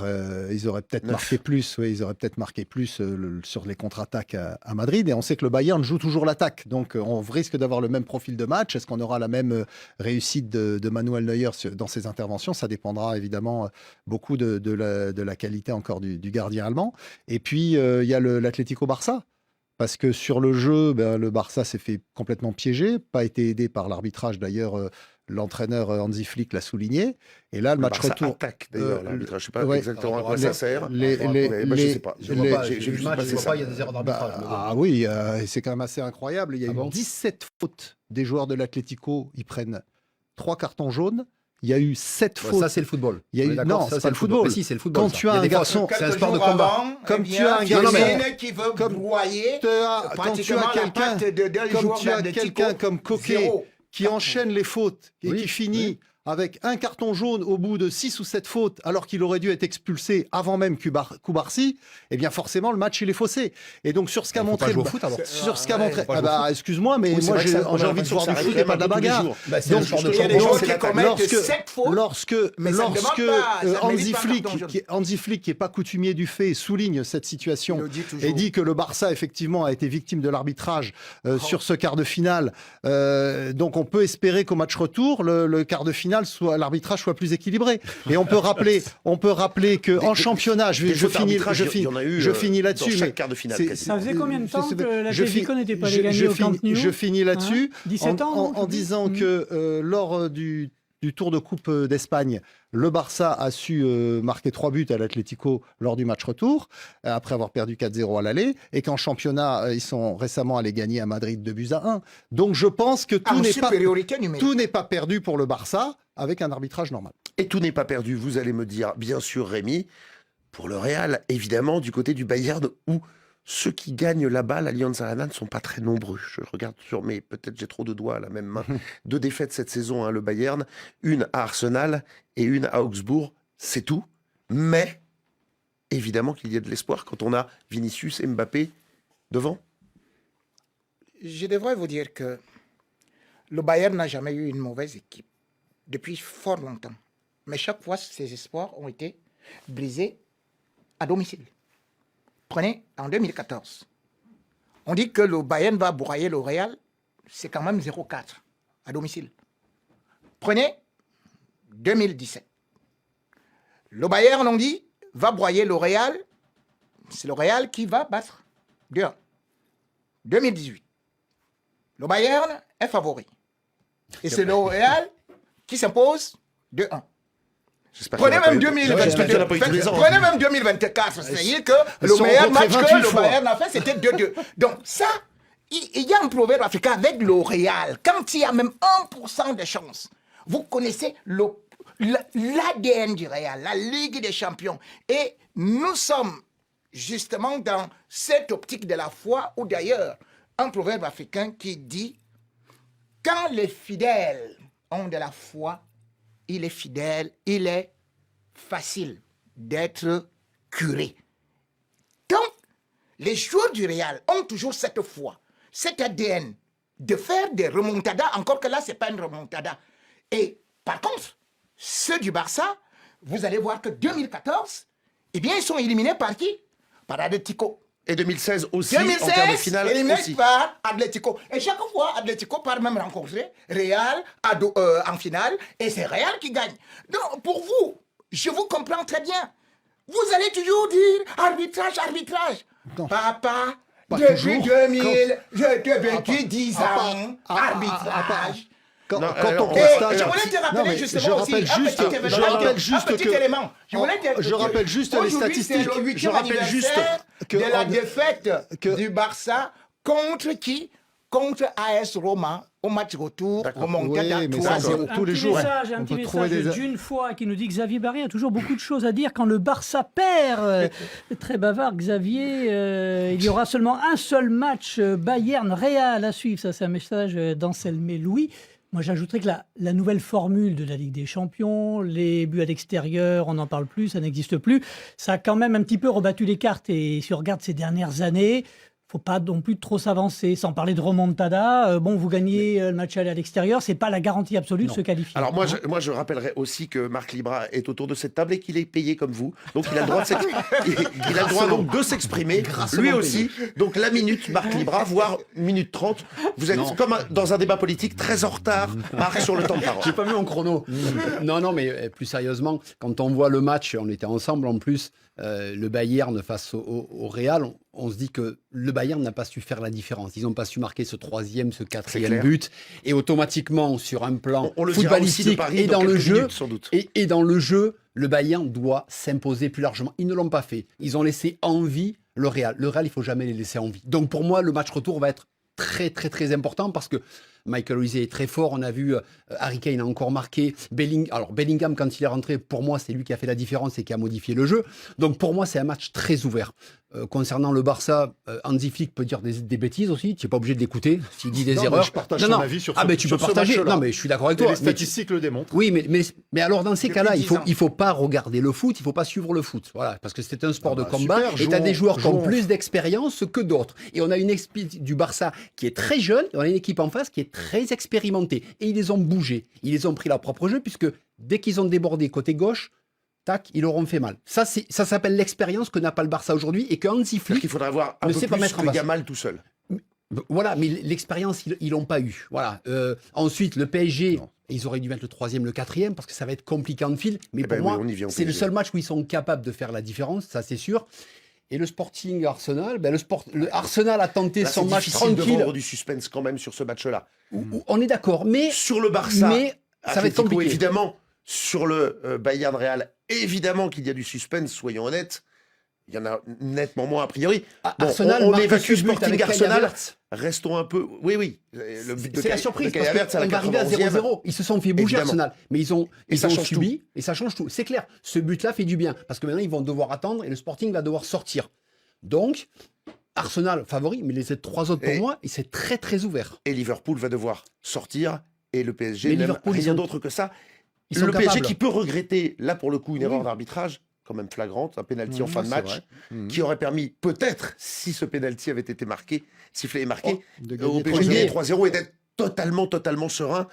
ils auraient peut-être marqué plus. Oui, ils auraient peut-être marqué plus sur les contre-attaques à Madrid. Et on sait que le Bayern joue toujours l'attaque. Donc, on risque d'avoir le même profil de match. Est-ce qu'on aura la même réussite de Manuel Neuer dans ses interventions? Ça dépendra évidemment beaucoup de la qualité encore du gardien allemand. Et puis, il y a l'Atlético Barça. Parce que sur le jeu, le Barça s'est fait complètement piéger, pas été aidé par l'arbitrage d'ailleurs. L'entraîneur Hansi Flick l'a souligné. Et là, le match Barça retour. attaque d'ailleurs l'arbitrage. Je ne sais pas exactement à quoi ça sert. Je ne sais pas. Je ne vois pas, il y a des erreurs d'arbitrage. Oui, c'est quand même assez incroyable. Il y a eu 17 fautes des joueurs de l'Atlético. Ils prennent 3 cartons jaunes. Il y a eu 7 fautes. Ça, c'est le football. Non, c'est pas le football. Mais si, c'est le football. Quand tu as un garçon, c'est un sport de combat. Comme tu as un garçon qui veut broyer, quand tu as quelqu'un comme Coquet qui enchaîne les fautes et qui finit avec un carton jaune au bout de 6 ou 7 fautes, alors qu'il aurait dû être expulsé avant même Koubarsi, eh bien forcément le match il est faussé. Et donc sur ce qu'a montré, excuse-moi, mais moi j'ai envie de voir du foot et pas de la bagarre. Donc Hansi Flick, qui est pas coutumier du fait, souligne cette situation et dit que le Barça effectivement a été victime de l'arbitrage sur ce quart de finale. Donc on peut espérer qu'au match retour, le quart de finale l'arbitrage soit plus équilibré. Et on peut rappeler que en championnat, je finis là-dessus. Ça faisait combien de temps que l'Atlético n'était pas allé gagner au Camp Nou? Je finis là-dessus 17 ans, en disant que lors du Tour de Coupe d'Espagne, le Barça a su marquer 3 buts à l'Atlético lors du match retour, après avoir perdu 4-0 à l'aller, et qu'en championnat, ils sont récemment allés gagner à Madrid 2-1. Donc je pense que tout n'est pas perdu pour le Barça avec un arbitrage normal. Et tout n'est pas perdu, vous allez me dire, bien sûr Rémi, pour le Real, évidemment, du côté du Bayern, où ceux qui gagnent là-bas, l'Allianz Arena, ne sont pas très nombreux. Je regarde sur mes... Peut-être j'ai trop de doigts à la même main. 2 défaites cette saison, le Bayern. Une à Arsenal et une à Augsbourg. C'est tout. Mais, évidemment qu'il y a de l'espoir quand on a Vinicius et Mbappé devant. Je devrais vous dire que le Bayern n'a jamais eu une mauvaise équipe. Depuis fort longtemps. Mais chaque fois, ces espoirs ont été brisés à domicile. Prenez en 2014. On dit que le Bayern va broyer le Real, c'est quand même 0-4 à domicile. Prenez 2017. Le Bayern, on dit, va broyer le Real, c'est le Real qui va battre 2-1. 2018. Le Bayern est favori. Et c'est le Real qui s'impose 2-1. Prenez même 2024, c'est-à-dire que le meilleur match que le Bayern a fait, c'était 2-2. Donc ça, il y a un proverbe africain avec le Real. Quand il y a même 1% de chance, vous connaissez l'ADN du Real, la Ligue des Champions. Et nous sommes justement dans cette optique de la foi, ou d'ailleurs, un proverbe africain qui dit « Quand les fidèles ont de la foi, il est fidèle, il est facile d'être curé. » Donc, les joueurs du Real ont toujours cette foi, cet ADN de faire des remontadas, encore que là, ce n'est pas une remontada. Et par contre, ceux du Barça, vous allez voir que 2014, eh bien, ils sont éliminés par qui? Par Atlético. Et 2016 aussi, en quart de finale éliminé aussi. par Atlético. Et chaque fois, Atlético part même rencontrer Real en finale, et c'est Real qui gagne. Donc, pour vous, je vous comprends très bien. Vous allez toujours dire arbitrage, arbitrage. Non. Papa, Pas depuis toujours. 2000, je t'ai vécu 10 ans, arbitrage. Quand Non, on alors, constate... Je voulais te Non, rappeler mais justement aussi je rappelle juste un petit que- élément. Je rappelle juste les Aujourd'hui, c'est statistiques. le 8e Je rappelle juste anniversaire que de la en- défaite que- du Barça contre qui? Contre AS Roma au match retour, remonté Oui, à mais 3-0. ça, c'est tous les jours. Un On petit peut trouver message des... d'une fois qui nous dit Xavier Barry a toujours beaucoup de choses à dire quand le Barça perd. Très bavard, Xavier. Il y aura seulement un seul match Bayern-Real à suivre. Ça, c'est un message d'Anselme Louis. Moi, j'ajouterais que la nouvelle formule de la Ligue des Champions, les buts à l'extérieur, on n'en parle plus, ça n'existe plus. Ça a quand même un petit peu rebattu les cartes. Et si on regarde ces dernières années, faut pas non plus trop s'avancer, sans parler de remontada. Bon, vous gagnez le match aller à l'extérieur, c'est pas la garantie absolue de se qualifier. Alors moi, je rappellerai aussi que Marc Libra est autour de cette table et qu'il est payé comme vous. Donc il a le droit il a le droit donc de s'exprimer, lui aussi. Donc la minute Marc Libra, voire minute 30. Vous êtes comme dans un débat politique très en retard, Marc, sur le temps de parole. J'ai pas vu mon chrono. Non, mais plus sérieusement, quand on voit le match, on était ensemble en plus, le Bayern face au Real, on se dit que le Bayern n'a pas su faire la différence. Ils n'ont pas su marquer ce 3e, ce 4e but. Et automatiquement, sur un plan on le dira aussi de footballistique Paris et dans le jeu, minutes, sans doute. et dans le jeu, le Bayern doit s'imposer plus largement. Ils ne l'ont pas fait. Ils ont laissé en vie le Real. Le Real, il ne faut jamais les laisser en vie. Donc pour moi, le match retour va être très, très, très important parce que Michael Olise est très fort. On a vu Harry Kane a encore marqué. Bellingham, quand il est rentré, pour moi, c'est lui qui a fait la différence et qui a modifié le jeu. Donc pour moi, c'est un match très ouvert. Concernant le Barça, Hansi Flick peut dire des bêtises aussi. Tu n'es pas obligé de l'écouter s'il dit des Non, mais erreurs. je partage ton avis sur ce, tu sur peux ce partager. match-là. Non, mais je suis d'accord avec Et toi. les statistiques le démontrent. Oui, mais alors dans ces Depuis cas-là, 10 ans. il faut pas regarder le foot, il faut pas suivre le foot. Voilà, parce que c'est un sport de combat super, et tu as des joueurs qui ont jouons. plus d'expérience que d'autres. Et on a une équipe du Barça qui est très jeune, et on a une équipe en face qui est très expérimentée. Et ils les ont bougés, ils les ont pris leur propre jeu, puisque dès qu'ils ont débordé côté gauche, tac, ils leur ont fait mal. Ça s'appelle l'expérience que n'a pas le Barça aujourd'hui et que Hansi Flick Il faudrait avoir un ne peu sait plus pas mettre en que place. Yamal tout seul. Voilà, mais l'expérience, ils l'ont pas eu. Voilà. Ensuite, le PSG, ils auraient dû mettre le 3e, le 4e, parce que ça va être compliqué en fil. Mais pour moi, on y vient au c'est le PSG. seul match où ils sont capables de faire la différence, ça c'est sûr. Et le Sporting Arsenal, le Arsenal a tenté Là, son c'est match difficile de tranquille. vendre du suspense quand même sur ce match-là. On est d'accord, mais Sur le Barça, mais ça va être Atlético, compliqué. évidemment. Sur le Bayern Real, évidemment qu'il y a du suspense, soyons honnêtes. Il y en a nettement moins a priori. Bon, Arsenal on marque évacue ce but Sporting avec Kai Arsenal. Havertz. Restons un peu. Oui. Le but de C'est la Kai- surprise de Kai parce Havertz à la qu'on va arriver à 91e. 0-0. Ils se sont fait bouger Évidemment. Arsenal, mais ils ont ça change subi et ça change tout. C'est clair. Ce but-là fait du bien parce que maintenant ils vont devoir attendre et le Sporting va devoir sortir. Donc Arsenal favori, mais les 3 autres pour moi, et c'est très très ouvert. Et Liverpool va devoir sortir et le PSG Mais n'aime Liverpool, rien ils ont- d'autre que ça. ils sont Le PSG capables. qui peut regretter, là pour le coup, une erreur d'arbitrage, quand même flagrante, un penalty en fin de c'est match, vrai. qui aurait permis peut-être, si ce penalty avait été marqué, sifflé et marqué, de au gagner PSG 3-0. gagner 3-0 et d'être totalement serein.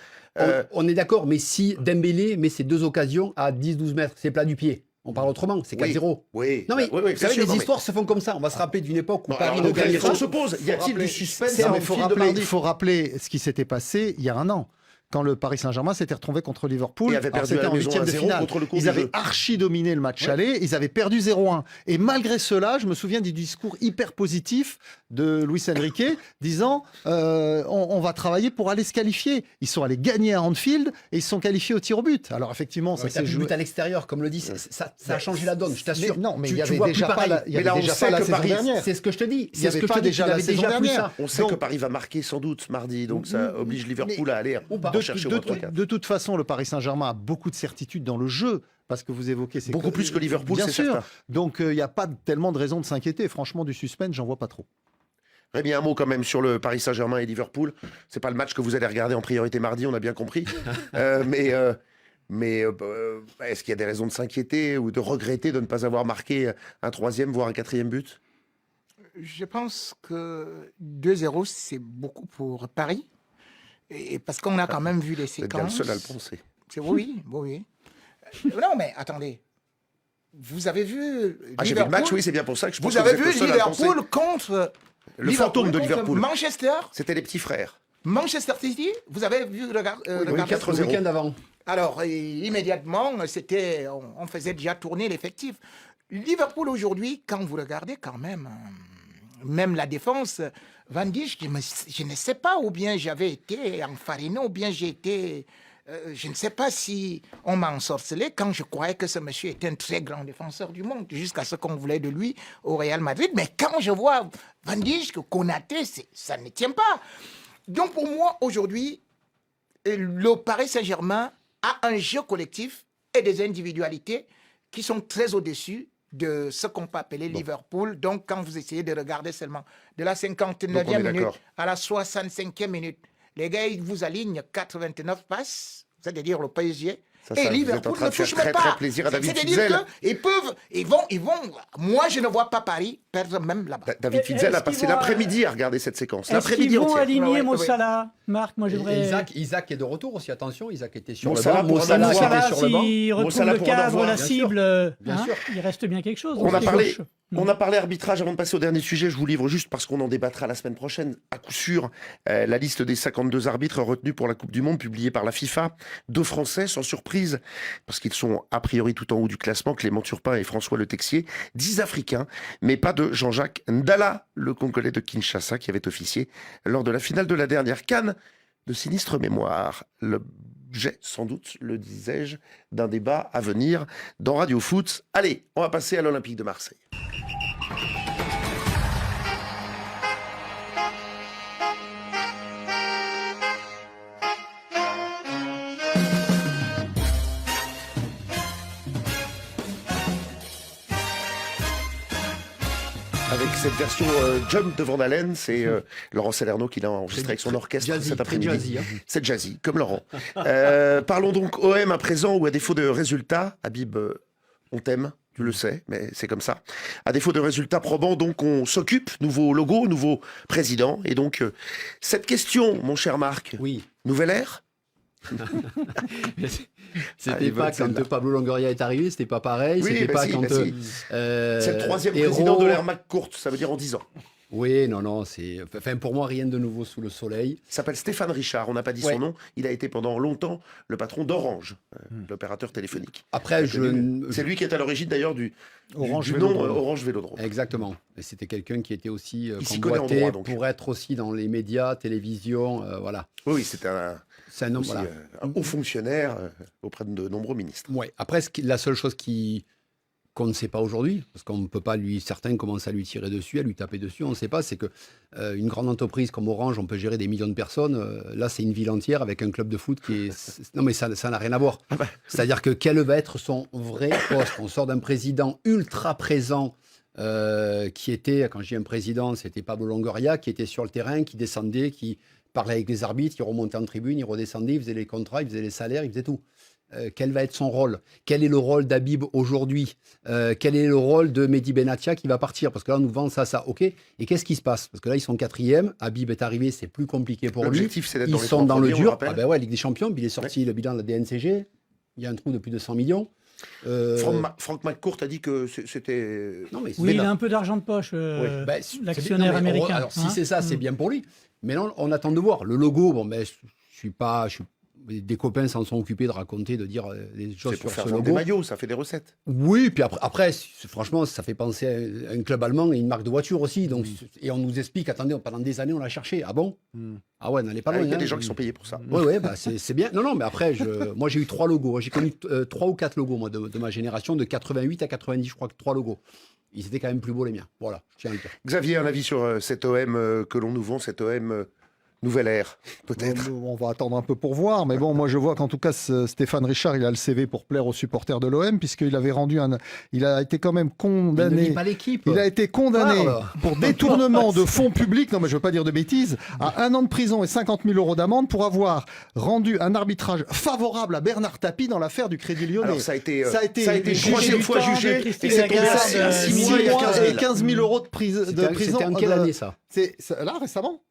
On est d'accord, mais si Dembélé met ces 2 occasions à 10-12 mètres, c'est plat du pied. On parle autrement, c'est 4-0. Oui. Non mais Oui, vous bien savez, sûr, les non, mais- histoires se font comme ça. On va se rappeler d'une époque où Bon, Paris alors, ne donc, la gagnait question pas. se pose, y a-t-il du suspense Non, en mais fil de mardi il faut rappeler ce qui s'était passé il y a un an. Quand le Paris Saint-Germain s'était retrouvé contre Liverpool, Et avait perdu c'était à la en maison 8e de 1-0 finale. contre le cours Ils du avaient jeu. archi dominé le match aller, ils avaient perdu 0-1. Et malgré cela, je me souviens du discours hyper positif de Luis Enrique, disant on va travailler pour aller se qualifier. Ils sont allés gagner à Anfield et ils se sont qualifiés au tir au but. Alors effectivement, ça Ça s'est but joué. à l'extérieur, comme le dit, ça a changé la donne, je t'assure. Mais non, mais Tu- il y tu avait vois déjà plus pas pareil. la, il y Mais là, avait on déjà sait pas la que saison Paris- dernière. C'est ce que je te dis. Il y C'est ce avait que je pas te dis. déjà Tu la l'avais saison déjà plus dernière. ça. On sait Donc- que Paris va marquer sans doute mardi, donc ça oblige Liverpool à aller rechercher au 3-4. De toute façon, le Paris Saint-Germain a beaucoup de certitudes dans le jeu, parce que vous évoquez ces Beaucoup plus que Liverpool, bien c'est sûr. certain. Donc il n'y a pas tellement de raisons de s'inquiéter. Franchement, du suspense, j'en vois pas trop. Rémi, un mot quand même sur le Paris Saint-Germain et Liverpool. C'est pas le match que vous allez regarder en priorité mardi, on a bien compris. Mais est-ce qu'il y a des raisons de s'inquiéter ou de regretter de ne pas avoir marqué un 3e, voire un 4e but? Je pense que 2-0, c'est beaucoup pour Paris. Et parce qu'on a quand même vu les Vous êtes bien le séquences. seul à le penser. Oui. Non, mais attendez. Vous avez vu. Ah, j'ai vu le match, oui, c'est bien pour ça que je pense Vous que avez êtes vu le seul à le penser. Liverpool contre. Le fantôme de contre Liverpool. Manchester. C'était les petits frères. Manchester City. Vous avez vu Oui, 4-0. Le week-end avant. Alors, immédiatement, on faisait déjà tourner l'effectif. Liverpool aujourd'hui, quand vous regardez quand même, même la défense, Van Dijk, je ne sais pas, ou bien j'avais été enfariné, ou bien j'ai été... je ne sais pas si on m'a ensorcelé quand je croyais que ce monsieur était un très grand défenseur du monde, jusqu'à ce qu'on voulait de lui au Real Madrid. Mais quand je vois Van Dijk, Konaté, ça ne tient pas. Donc pour moi, aujourd'hui, le Paris Saint-Germain a un jeu collectif et des individualités qui sont très au-dessus de ce qu'on peut appeler Liverpool. Donc quand vous essayez de regarder seulement de la 59e minute à la 65e minute, les gars, ils vous alignent 89 passes, c'est-à-dire le PSG. Et Liverpool ne touche même pas. Très plaisir à David C'est-à-dire qu'ils vont. Moi, je ne vois pas Paris perdre même là-bas. David Fitzel a passé l'après-midi à regarder cette séquence. Est-ce qu'ils vont aligner Mo Salah, Marc? Moi, j'aimerais. Isaac est de retour aussi. Attention, Isaac était sur le banc. Mo Salah était sur le banc. S'il retrouve le cadre, la cible, bien sûr. Il reste bien quelque chose. On a parlé arbitrage. Avant de passer au dernier sujet, je vous livre juste parce qu'on en débattra la semaine prochaine. À coup sûr, la liste des 52 arbitres retenus pour la Coupe du Monde, publiée par la FIFA. 2 Français, sans surprise, parce qu'ils sont a priori tout en haut du classement, Clément Turpin et François Le Texier. 10 Africains, mais pas de Jean-Jacques Ndala, le Congolais de Kinshasa, qui avait officié lors de la finale de la dernière CAN de sinistre mémoire. L'objet, sans doute, le disais-je, d'un débat à venir dans Radio Foot. Allez, on va passer à l'Olympique de Marseille. Avec cette version Jump de Van Halen, c'est Laurent Salerno qui l'a enregistré avec son orchestre jazzy, cet après-midi. Jazzy, hein. C'est jazzy, comme Laurent. Parlons donc OM à présent, où à défaut de résultats, Habib, on t'aime, tu le sais, mais c'est comme ça. À défaut de résultats probants, donc on s'occupe, nouveau logo, nouveau président. Et donc, cette question, mon cher Marc, nouvelle ère? C'était pas quand Pablo Longoria est arrivé, c'était pas pareil. C'était pas quand. C'est le 3e président de l'ère McCourt, ça veut dire en 10 ans. Oui, non, c'est. Enfin, pour moi, rien de nouveau sous le soleil. Il s'appelle Stéphane Richard, on n'a pas dit son nom. Il a été pendant longtemps le patron d'Orange, l'opérateur téléphonique. Après, c'est lui qui est à l'origine d'ailleurs du nom Orange Vélodrome. Exactement. Et c'était quelqu'un qui était aussi convoité pour être aussi dans les médias, télévision, voilà. Oui, c'était un homme, voilà. Un haut fonctionnaire auprès de nombreux ministres. Ouais. Après, la seule chose qu'on ne sait pas aujourd'hui, parce qu'on ne peut pas certains commencent à lui tirer dessus, à lui taper dessus, on ne sait pas, c'est que une grande entreprise comme Orange, on peut gérer des millions de personnes, là c'est une ville entière avec un club de foot qui est... Non mais ça n'a rien à voir. C'est-à-dire que quel va être son vrai poste? On sort d'un président ultra présent, qui était, quand je dis un président, c'était Pablo Longoria, qui était sur le terrain, qui descendait, qui parlait avec les arbitres, il remontait en tribune, il redescendait, il faisait les contrats, il faisait les salaires, il faisait tout. Quel va être son rôle? Quel est le rôle d'Habib aujourd'hui? Quel est le rôle de Mehdi Benatia qui va partir? Parce que là, on nous vend ça. OK. Et qu'est-ce qui se passe? Parce que là, ils sont 4e. Habib est arrivé, c'est plus compliqué pour lui. L'objectif, c'est d'être Ils sont dans le dur. Ah ben ouais, Ligue des Champions, puis il est sorti le bilan de la DNCG. Il y a un trou de plus de 100 millions. Franck McCourt a dit que c'était... Oui, il a un peu d'argent de poche, l'actionnaire américain. Alors, si c'est ça, c'est bien pour lui. Mais non, on attend de voir. Le logo, des copains s'en sont occupés de raconter, de dire des choses sur ce logo. logo. Des maillots, ça fait des recettes. Oui, puis après franchement, ça fait penser à un club allemand et une marque de voiture aussi. Donc, et on nous explique, attendez, pendant des années, on l'a cherché. Ah bon? Ah ouais, n'allez pas loin. Il y a des gens qui sont payés pour ça. Oui, c'est bien. Non, mais après, moi j'ai eu 3 logos. J'ai connu 3 ou 4 logos, moi, de ma génération, de 88 à 90, je crois que 3 logos. Ils étaient quand même plus beaux les miens. Voilà, je tiens à le dire. Xavier, un avis sur cet OM que l'on nous vend, cet OM... Nouvelle ère, peut-être. On va attendre un peu pour voir, mais bon, moi je vois qu'en tout cas Stéphane Richard, il a le CV pour plaire aux supporters de l'OM, puisqu'il avait rendu il a été quand même condamné. Il ne pas l'équipe. Il a été condamné pour détournement de fonds publics, non mais je veux pas dire de bêtises, à 1 an de prison et 50 000 € d'amende pour avoir rendu un arbitrage favorable à Bernard Tapie dans l'affaire du Crédit Lyonnais. Alors ça a été jugé 3e fois jugé, et c'est tombé à 6 mois et 15 000 € de prison. C'était en quelle année ça? C'est là récemment.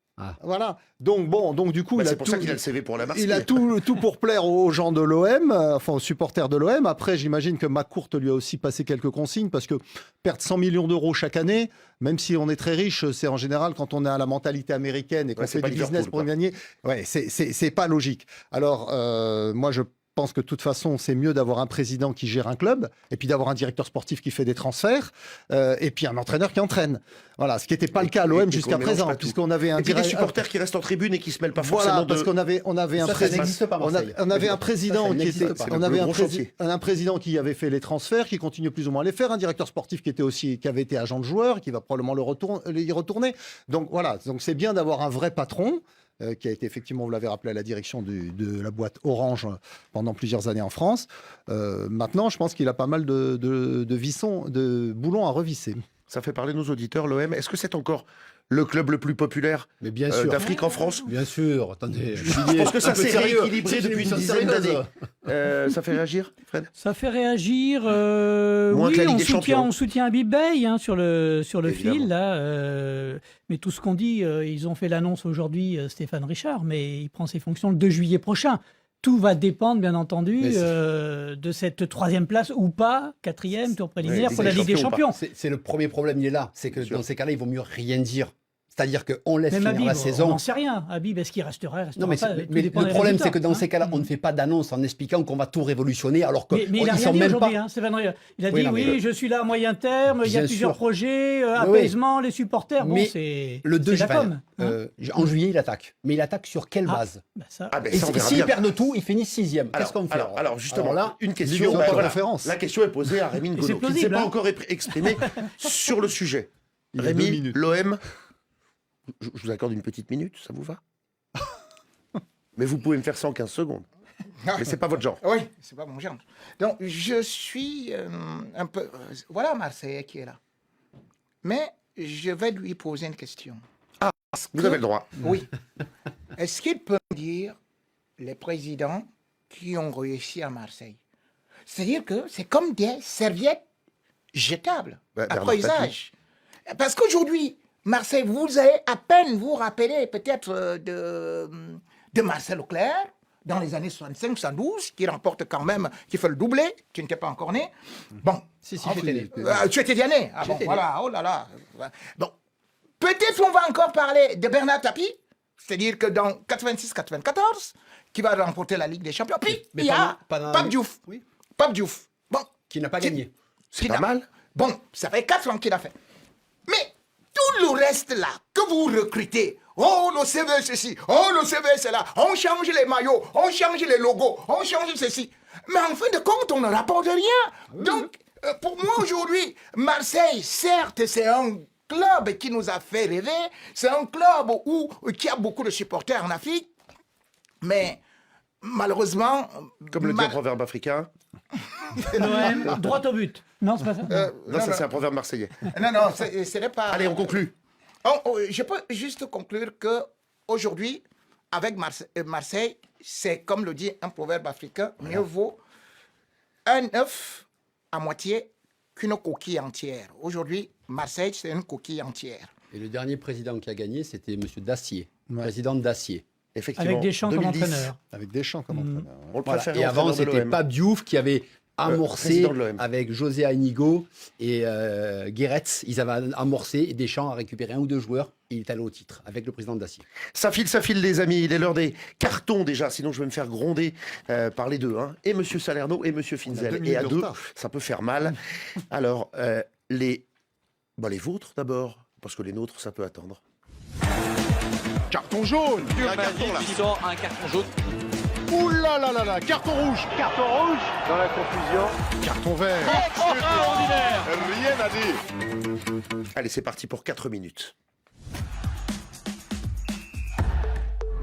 Voilà. Donc du coup, c'est pour ça qu'il a le CV pour la Marseille. Il a tout pour plaire aux gens de l'OM, enfin aux supporters de l'OM. Après, j'imagine que McCourt lui a aussi passé quelques consignes parce que perdre 100 millions d'euros chaque année, même si on est très riche, c'est en général quand on a la mentalité américaine et qu'on fait du business pour gagner. Ouais, c'est pas logique. Alors moi, je pense que de toute façon, c'est mieux d'avoir un président qui gère un club, et puis d'avoir un directeur sportif qui fait des transferts, et puis un entraîneur qui entraîne. Voilà, ce qui n'était pas le cas à l'OM jusqu'à présent, puisqu'on avait un des supporters qui restent en tribune et qui se mêlent pas voilà, forcément de... parce qu'on avait un président un président qui avait fait les transferts, qui continue plus ou moins à les faire, un directeur sportif qui avait été agent de joueur, qui va probablement y retourner. Donc voilà, donc c'est bien d'avoir un vrai patron. Qui a été effectivement, vous l'avez rappelé, à la direction de la boîte Orange pendant plusieurs années en France. Maintenant, je pense qu'il a pas mal de boulons à revisser. Ça fait parler nos auditeurs, l'OM. Est-ce que c'est encore le club le plus populaire d'Afrique en France? Bien sûr, attendez. Je pense que ça s'est rééquilibré depuis une dizaine d'années. Ça fait réagir, Fred? Ça fait réagir. Moins que la Ligue des Champions. On soutient Habib Beye sur le fil. Là, mais tout ce qu'on dit, ils ont fait l'annonce aujourd'hui, Stéphane Richard, mais il prend ses fonctions le 2 juillet prochain. Tout va dépendre, bien entendu, de cette 3e place ou pas, 4e tour préliminaire pour la Ligue des Champions. C'est le premier problème, il est là. C'est que dans ces cas-là, il vaut mieux rien dire. C'est-à-dire qu'on laisse finir Habib, la saison. On n'en sait rien. Habib, est-ce qu'il restera Non, mais, pas, mais le problème, c'est que dans ces cas-là, on ne fait pas d'annonce en expliquant qu'on va tout révolutionner, alors que mais il a rien dit aujourd'hui, Stéphane Richard. Il a dit je suis là à moyen terme, il y a plusieurs projets, apaisement, les supporters. Bon, c'est le 2 juillet. En juillet, il attaque. Mais il attaque sur quelle base? Et s'ils perdent tout, ils finissent 6e. Qu'est-ce qu'on fait? Alors justement, là, une question. La question est posée à Rémi Ngolo, qui ne s'est pas encore exprimé sur le sujet. Rémi, l'OM. Je vous accorde une petite minute, ça vous va? Mais vous pouvez me faire ça en 15 secondes. Mais c'est pas votre genre. Oui, c'est pas mon genre. Donc, je suis un peu... Voilà Marseille qui est là. Mais je vais lui poser une question. Ah, vous avez le droit. Oui. Est-ce qu'il peut me dire les présidents qui ont réussi à Marseille? C'est-à-dire que c'est comme des serviettes jetables, après usage. Parce qu'aujourd'hui... Marseille, vous allez à peine vous rappeler peut-être de Marcel Leclerc dans les années 65-72, qui remporte quand même, qui fait le doublé, qui n'était pas encore né. Bon, si, j'étais né. Tu étais déjà né. Ah bon, voilà, oh là là. Bon, peut-être on va encore parler de Bernard Tapie, c'est-à-dire que dans 86-94, qui va remporter la Ligue des Champions. Puis il y a Pape Diouf. Oui. Pape Diouf. Bon, qui n'a pas gagné. C'est pas mal. Bon, ça fait 4 ans qu'il a fait. Mais tout le reste là, que vous recrutez, oh le CV ceci, oh le CV cela, on change les maillots, on change les logos, on change ceci. Mais en fin de compte, on ne rapporte rien. Donc, pour moi aujourd'hui, Marseille, certes, c'est un club qui nous a fait rêver, c'est un club qui a beaucoup de supporters en Afrique, mais malheureusement... Comme le dit un proverbe africain. L'OM, droit au but. Non, c'est pas ça. Non, ça c'est un proverbe marseillais. Non, ce n'est pas... Allez, on conclut. Je peux juste conclure qu'aujourd'hui, avec Marseille, c'est comme le dit un proverbe africain, mieux vaut un œuf à moitié qu'une coquille entière. Aujourd'hui, Marseille, c'est une coquille entière. Et le dernier président qui a gagné, c'était M. Dacier, président d'Acier. Effectivement. Avec Deschamps comme entraîneur. Avec Deschamps comme entraîneur. On le préférait. Et avant, c'était Pape Diouf qui avait amorcé avec José Anigo et Guéretz. Ils avaient amorcé et Deschamps a récupéré 1 ou 2 joueurs et il est allé au titre avec le président d'Acier. Ça file les amis. Il est l'heure des cartons déjà, sinon je vais me faire gronder par les deux. Et M. Salerno et M. Finzel. Et à deux, ça peut faire mal. Alors, les vôtres d'abord, parce que les nôtres, ça peut attendre. Carton jaune. Un carton là. Il sort un carton jaune. Ouh là là là là, carton rouge. Carton rouge. Dans la confusion. Carton vert. Extraordinaire. Rien à dire. Allez, c'est parti pour 4 minutes.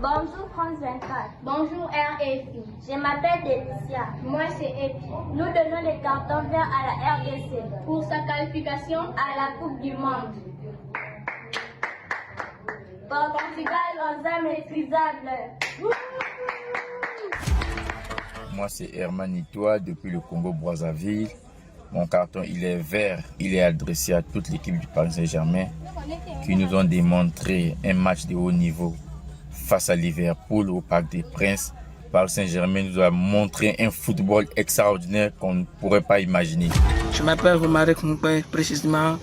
Bonjour France 24. Bonjour RFI. Je m'appelle Délicia. Moi c'est Epi. Nous donnons des cartons verts à la RDC pour sa qualification à la Coupe du Monde. Portugal, aux inmaîtrisables. Moi, c'est Herman Itoa depuis le Congo-Brazzaville. Mon carton, il est vert. Il est adressé à toute l'équipe du Paris Saint-Germain qui nous ont démontré un match de haut niveau face à Liverpool au Parc des Princes. Paris Saint-Germain nous a montré un football extraordinaire qu'on ne pourrait pas imaginer. Je m'appelle Romaric Moupé, précisément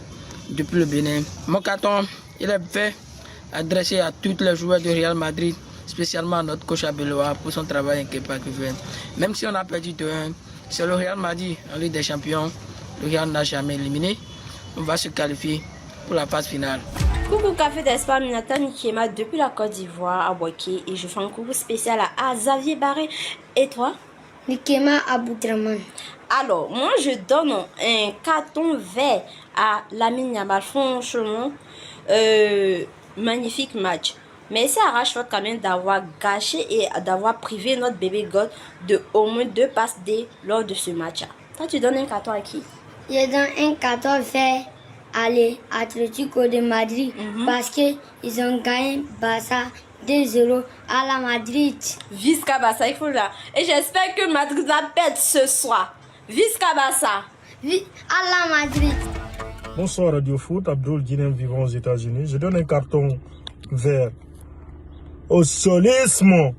depuis le Bénin. Mon carton, il est vert, adressé à tous les joueurs du Real Madrid. spécialement à notre coach Abeloa pour son travail impeccable. Même si on a perdu 2-1, c'est le Real Madrid en Ligue des Champions. Le Real n'a jamais éliminé. On va se qualifier pour la phase finale. Coucou Café d'Espoir, Minata Nikema depuis la Côte d'Ivoire à Boaké et je fais un coucou spécial à Xavier Barré. Et toi? Nikema Aboudraman. Alors, moi je donne un carton vert à Lamine Yamal. Franchement, magnifique match. Merci à Rashford quand même d'avoir gâché et d'avoir privé notre bébé God de au moins 2 passes D lors de ce match. Toi, tu donnes un carton à qui? Je donne un carton vert à l'Atlético de Madrid parce qu'ils ont gagné Barça 2-0 à la Madrid. Visca Barça, il faut là. Et j'espère que Madrid va perdre ce soir. Visca Barça. À la Madrid. Bonsoir Radio Foot, Abdul Guinem vivant aux États-Unis. Je donne un carton vert au solisme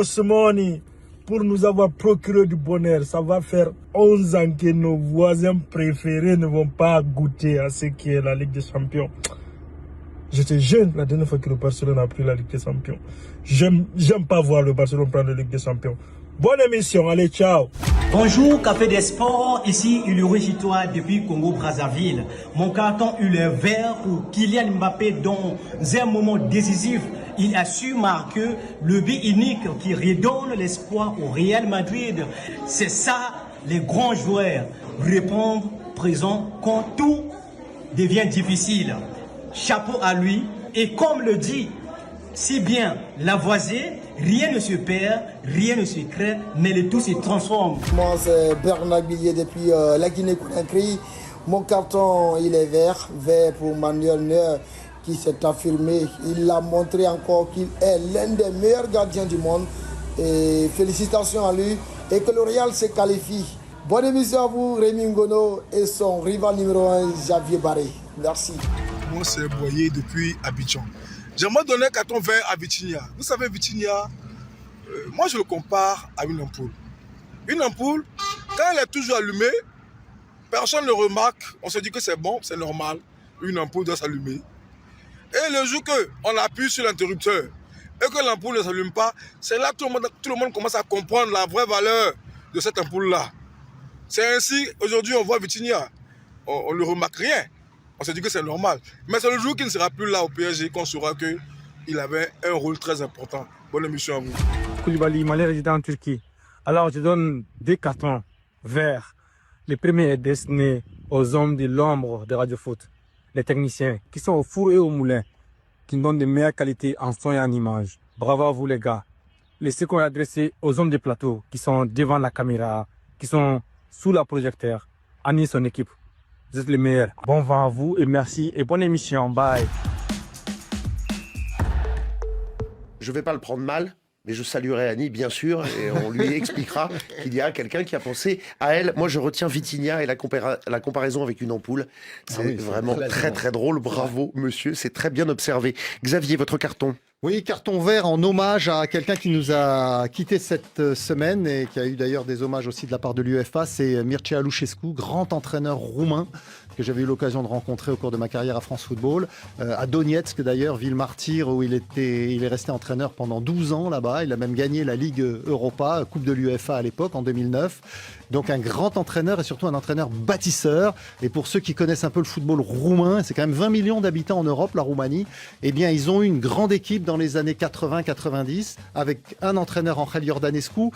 Simoni, pour nous avoir procuré du bonheur. Ça va faire 11 ans que nos voisins préférés ne vont pas goûter à ce qui est la Ligue des Champions. J'étais jeune la dernière fois que le Barcelone a pris la Ligue des Champions. J'aime pas voir le Barcelone prendre la Ligue des Champions. Bonne émission, allez, ciao. Bonjour, Café des Sports, ici Uluru Chitois depuis Congo-Brazzaville. Mon carton il est vert pour Kylian Mbappé dans un moment décisif. Il a su marquer le but unique qui redonne l'espoir au Real Madrid. C'est ça, les grands joueurs. Répondre présent quand tout devient difficile. Chapeau à lui. Et comme le dit si bien Lavoisier, rien ne se perd, rien ne se crée, mais le tout se transforme. Moi, c'est Bernard Billier depuis la Guinée-Conakry. Mon carton, il est vert pour Manuel Neuer qui s'est affirmé. Il a montré encore qu'il est l'un des meilleurs gardiens du monde. Et félicitations à lui et que le Real se qualifie. Bonne émission à vous, Rémi Ngono et son rival numéro 1, Xavier Barré. Merci. Moi, c'est Boyer depuis Abidjan. J'aimerais donner un carton vert à Vitinha. Vous savez, Vitinha, moi je le compare à une ampoule. Une ampoule, quand elle est toujours allumée, personne ne remarque. On se dit que c'est bon, c'est normal. Une ampoule doit s'allumer. Et le jour qu'on appuie sur l'interrupteur et que l'ampoule ne s'allume pas, c'est là que tout le monde commence à comprendre la vraie valeur de cette ampoule-là. C'est ainsi, aujourd'hui, on voit Vitinha. On ne remarque rien. On se dit que c'est normal. Mais c'est le jour qu'il ne sera plus là au PSG qu'on saura qu'il avait un rôle très important. Bonne émission à vous. Koulibaly, Malais résident en Turquie. Alors je donne 2 cartons verts. Le premier est destiné aux hommes de l'ombre de Radio Foot, les techniciens qui sont au four et au moulin, qui nous donnent de meilleures qualités en son et en image. Bravo à vous les gars. Le second est adressé aux hommes de plateau qui sont devant la caméra, qui sont sous la projecteur. Annie et son équipe. Vous êtes les meilleurs. Bon vent à vous et merci et bonne émission. Bye. Je ne vais pas le prendre mal, mais je saluerai Annie, bien sûr, et on lui expliquera qu'il y a quelqu'un qui a pensé à elle. Moi, je retiens Vitinha et la comparaison avec une ampoule. C'est vraiment très, très drôle. Bravo, monsieur, c'est très bien observé. Xavier, votre carton? Oui, carton vert en hommage à quelqu'un qui nous a quitté cette semaine et qui a eu d'ailleurs des hommages aussi de la part de l'UEFA, c'est Mircea Lucescu, grand entraîneur roumain que j'avais eu l'occasion de rencontrer au cours de ma carrière à France Football, à Donetsk d'ailleurs, ville martyre où il est resté entraîneur pendant 12 ans là-bas. Il a même gagné la Ligue Europa, Coupe de l'UEFA à l'époque en 2009. Donc un grand entraîneur et surtout un entraîneur bâtisseur. Et pour ceux qui connaissent un peu le football roumain, c'est quand même 20 millions d'habitants en Europe, la Roumanie. Eh bien, ils ont eu une grande équipe dans les années 80-90 avec un entraîneur, Angel Iordanescu,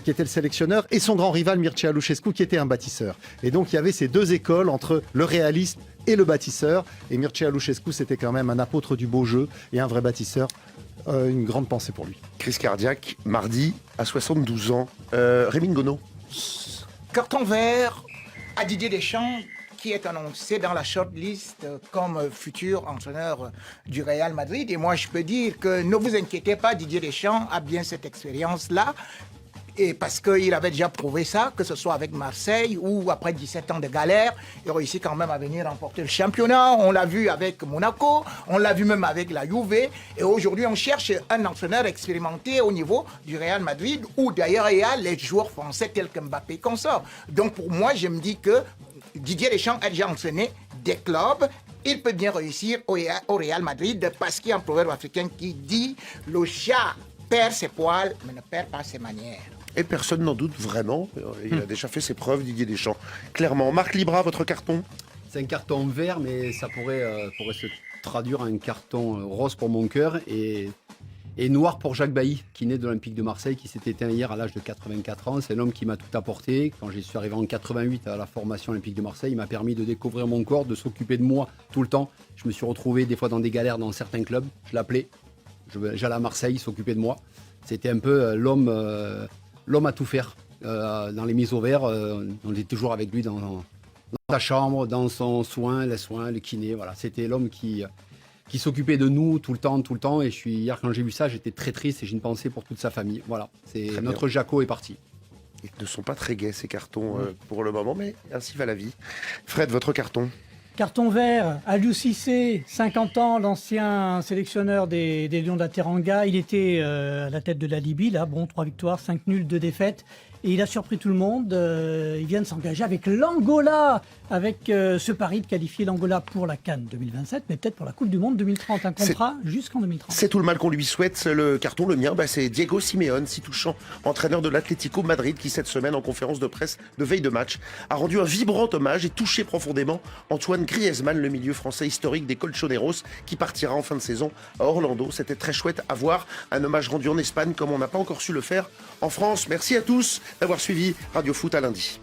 qui était le sélectionneur, et son grand rival Mircea Lucescu, qui était un bâtisseur. Et donc, il y avait ces deux écoles entre le réaliste et le bâtisseur. Et Mircea Lucescu, c'était quand même un apôtre du beau jeu et un vrai bâtisseur. Une grande pensée pour lui. Crise cardiaque, mardi, à 72 ans. Rémi Ngono. Carton vert à Didier Deschamps, qui est annoncé dans la shortlist comme futur entraîneur du Real Madrid. Et moi, je peux dire que ne vous inquiétez pas, Didier Deschamps a bien cette expérience-là. Et parce qu'il avait déjà prouvé ça, que ce soit avec Marseille ou après 17 ans de galère, il réussit quand même à venir remporter le championnat. On l'a vu avec Monaco, on l'a vu même avec la Juve. Et aujourd'hui, on cherche un entraîneur expérimenté au niveau du Real Madrid, où d'ailleurs il y a les joueurs français tels que Mbappé qu'on sort. Donc pour moi, je me dis que Didier Deschamps a déjà entraîné des clubs il peut bien réussir au Real Madrid parce qu'il y a un proverbe africain qui dit « Le chat perd ses poils, mais ne perd pas ses manières ». Et personne n'en doute vraiment. Il a déjà fait ses preuves, Didier Deschamps. Clairement. Marc Libra, votre carton? C'est un carton vert, mais ça pourrait se traduire en un carton rose pour mon cœur et noir pour Jacques Bailly, qui naît de l'Olympique de Marseille, qui s'est éteint hier à l'âge de 84 ans. C'est l'homme qui m'a tout apporté. Quand je suis arrivé en 88 à la formation Olympique de Marseille, il m'a permis de découvrir mon corps, de s'occuper de moi tout le temps. Je me suis retrouvé des fois dans des galères dans certains clubs. Je l'appelais. J'allais à Marseille, il s'occupait de moi. C'était un peu l'homme à tout faire. Dans les mises au vert, on était toujours avec lui dans sa chambre, dans son soin, le kiné. Voilà. C'était l'homme qui s'occupait de nous tout le temps. Et hier, quand j'ai vu ça, j'étais très triste et j'ai une pensée pour toute sa famille. Voilà, notre Jaco est parti. Ils ne sont pas très gais, ces cartons, pour le moment, mais ainsi va la vie. Fred, votre carton? Carton vert, Aliou Cissé, 50 ans, l'ancien sélectionneur des Lions de la Teranga. Il était à la tête de la Libye, là, 3 victoires, 5 nuls, 2 défaites. Et il a surpris tout le monde. Il vient de s'engager avec l'Angola, avec ce pari de qualifier l'Angola pour la CAN 2027, mais peut-être pour la Coupe du Monde 2030. Un contrat jusqu'en 2030. C'est tout le mal qu'on lui souhaite. Le carton, le mien, c'est Diego Simeone, si touchant, entraîneur de l'Atlético Madrid, qui cette semaine, en conférence de presse de veille de match, a rendu un vibrant hommage et touché profondément Antoine Griezmann, le milieu français historique des Colchoneros, qui partira en fin de saison à Orlando. C'était très chouette à voir. Un hommage rendu en Espagne comme on n'a pas encore su le faire en France. Merci à tous d'avoir suivi Radio Foot à lundi.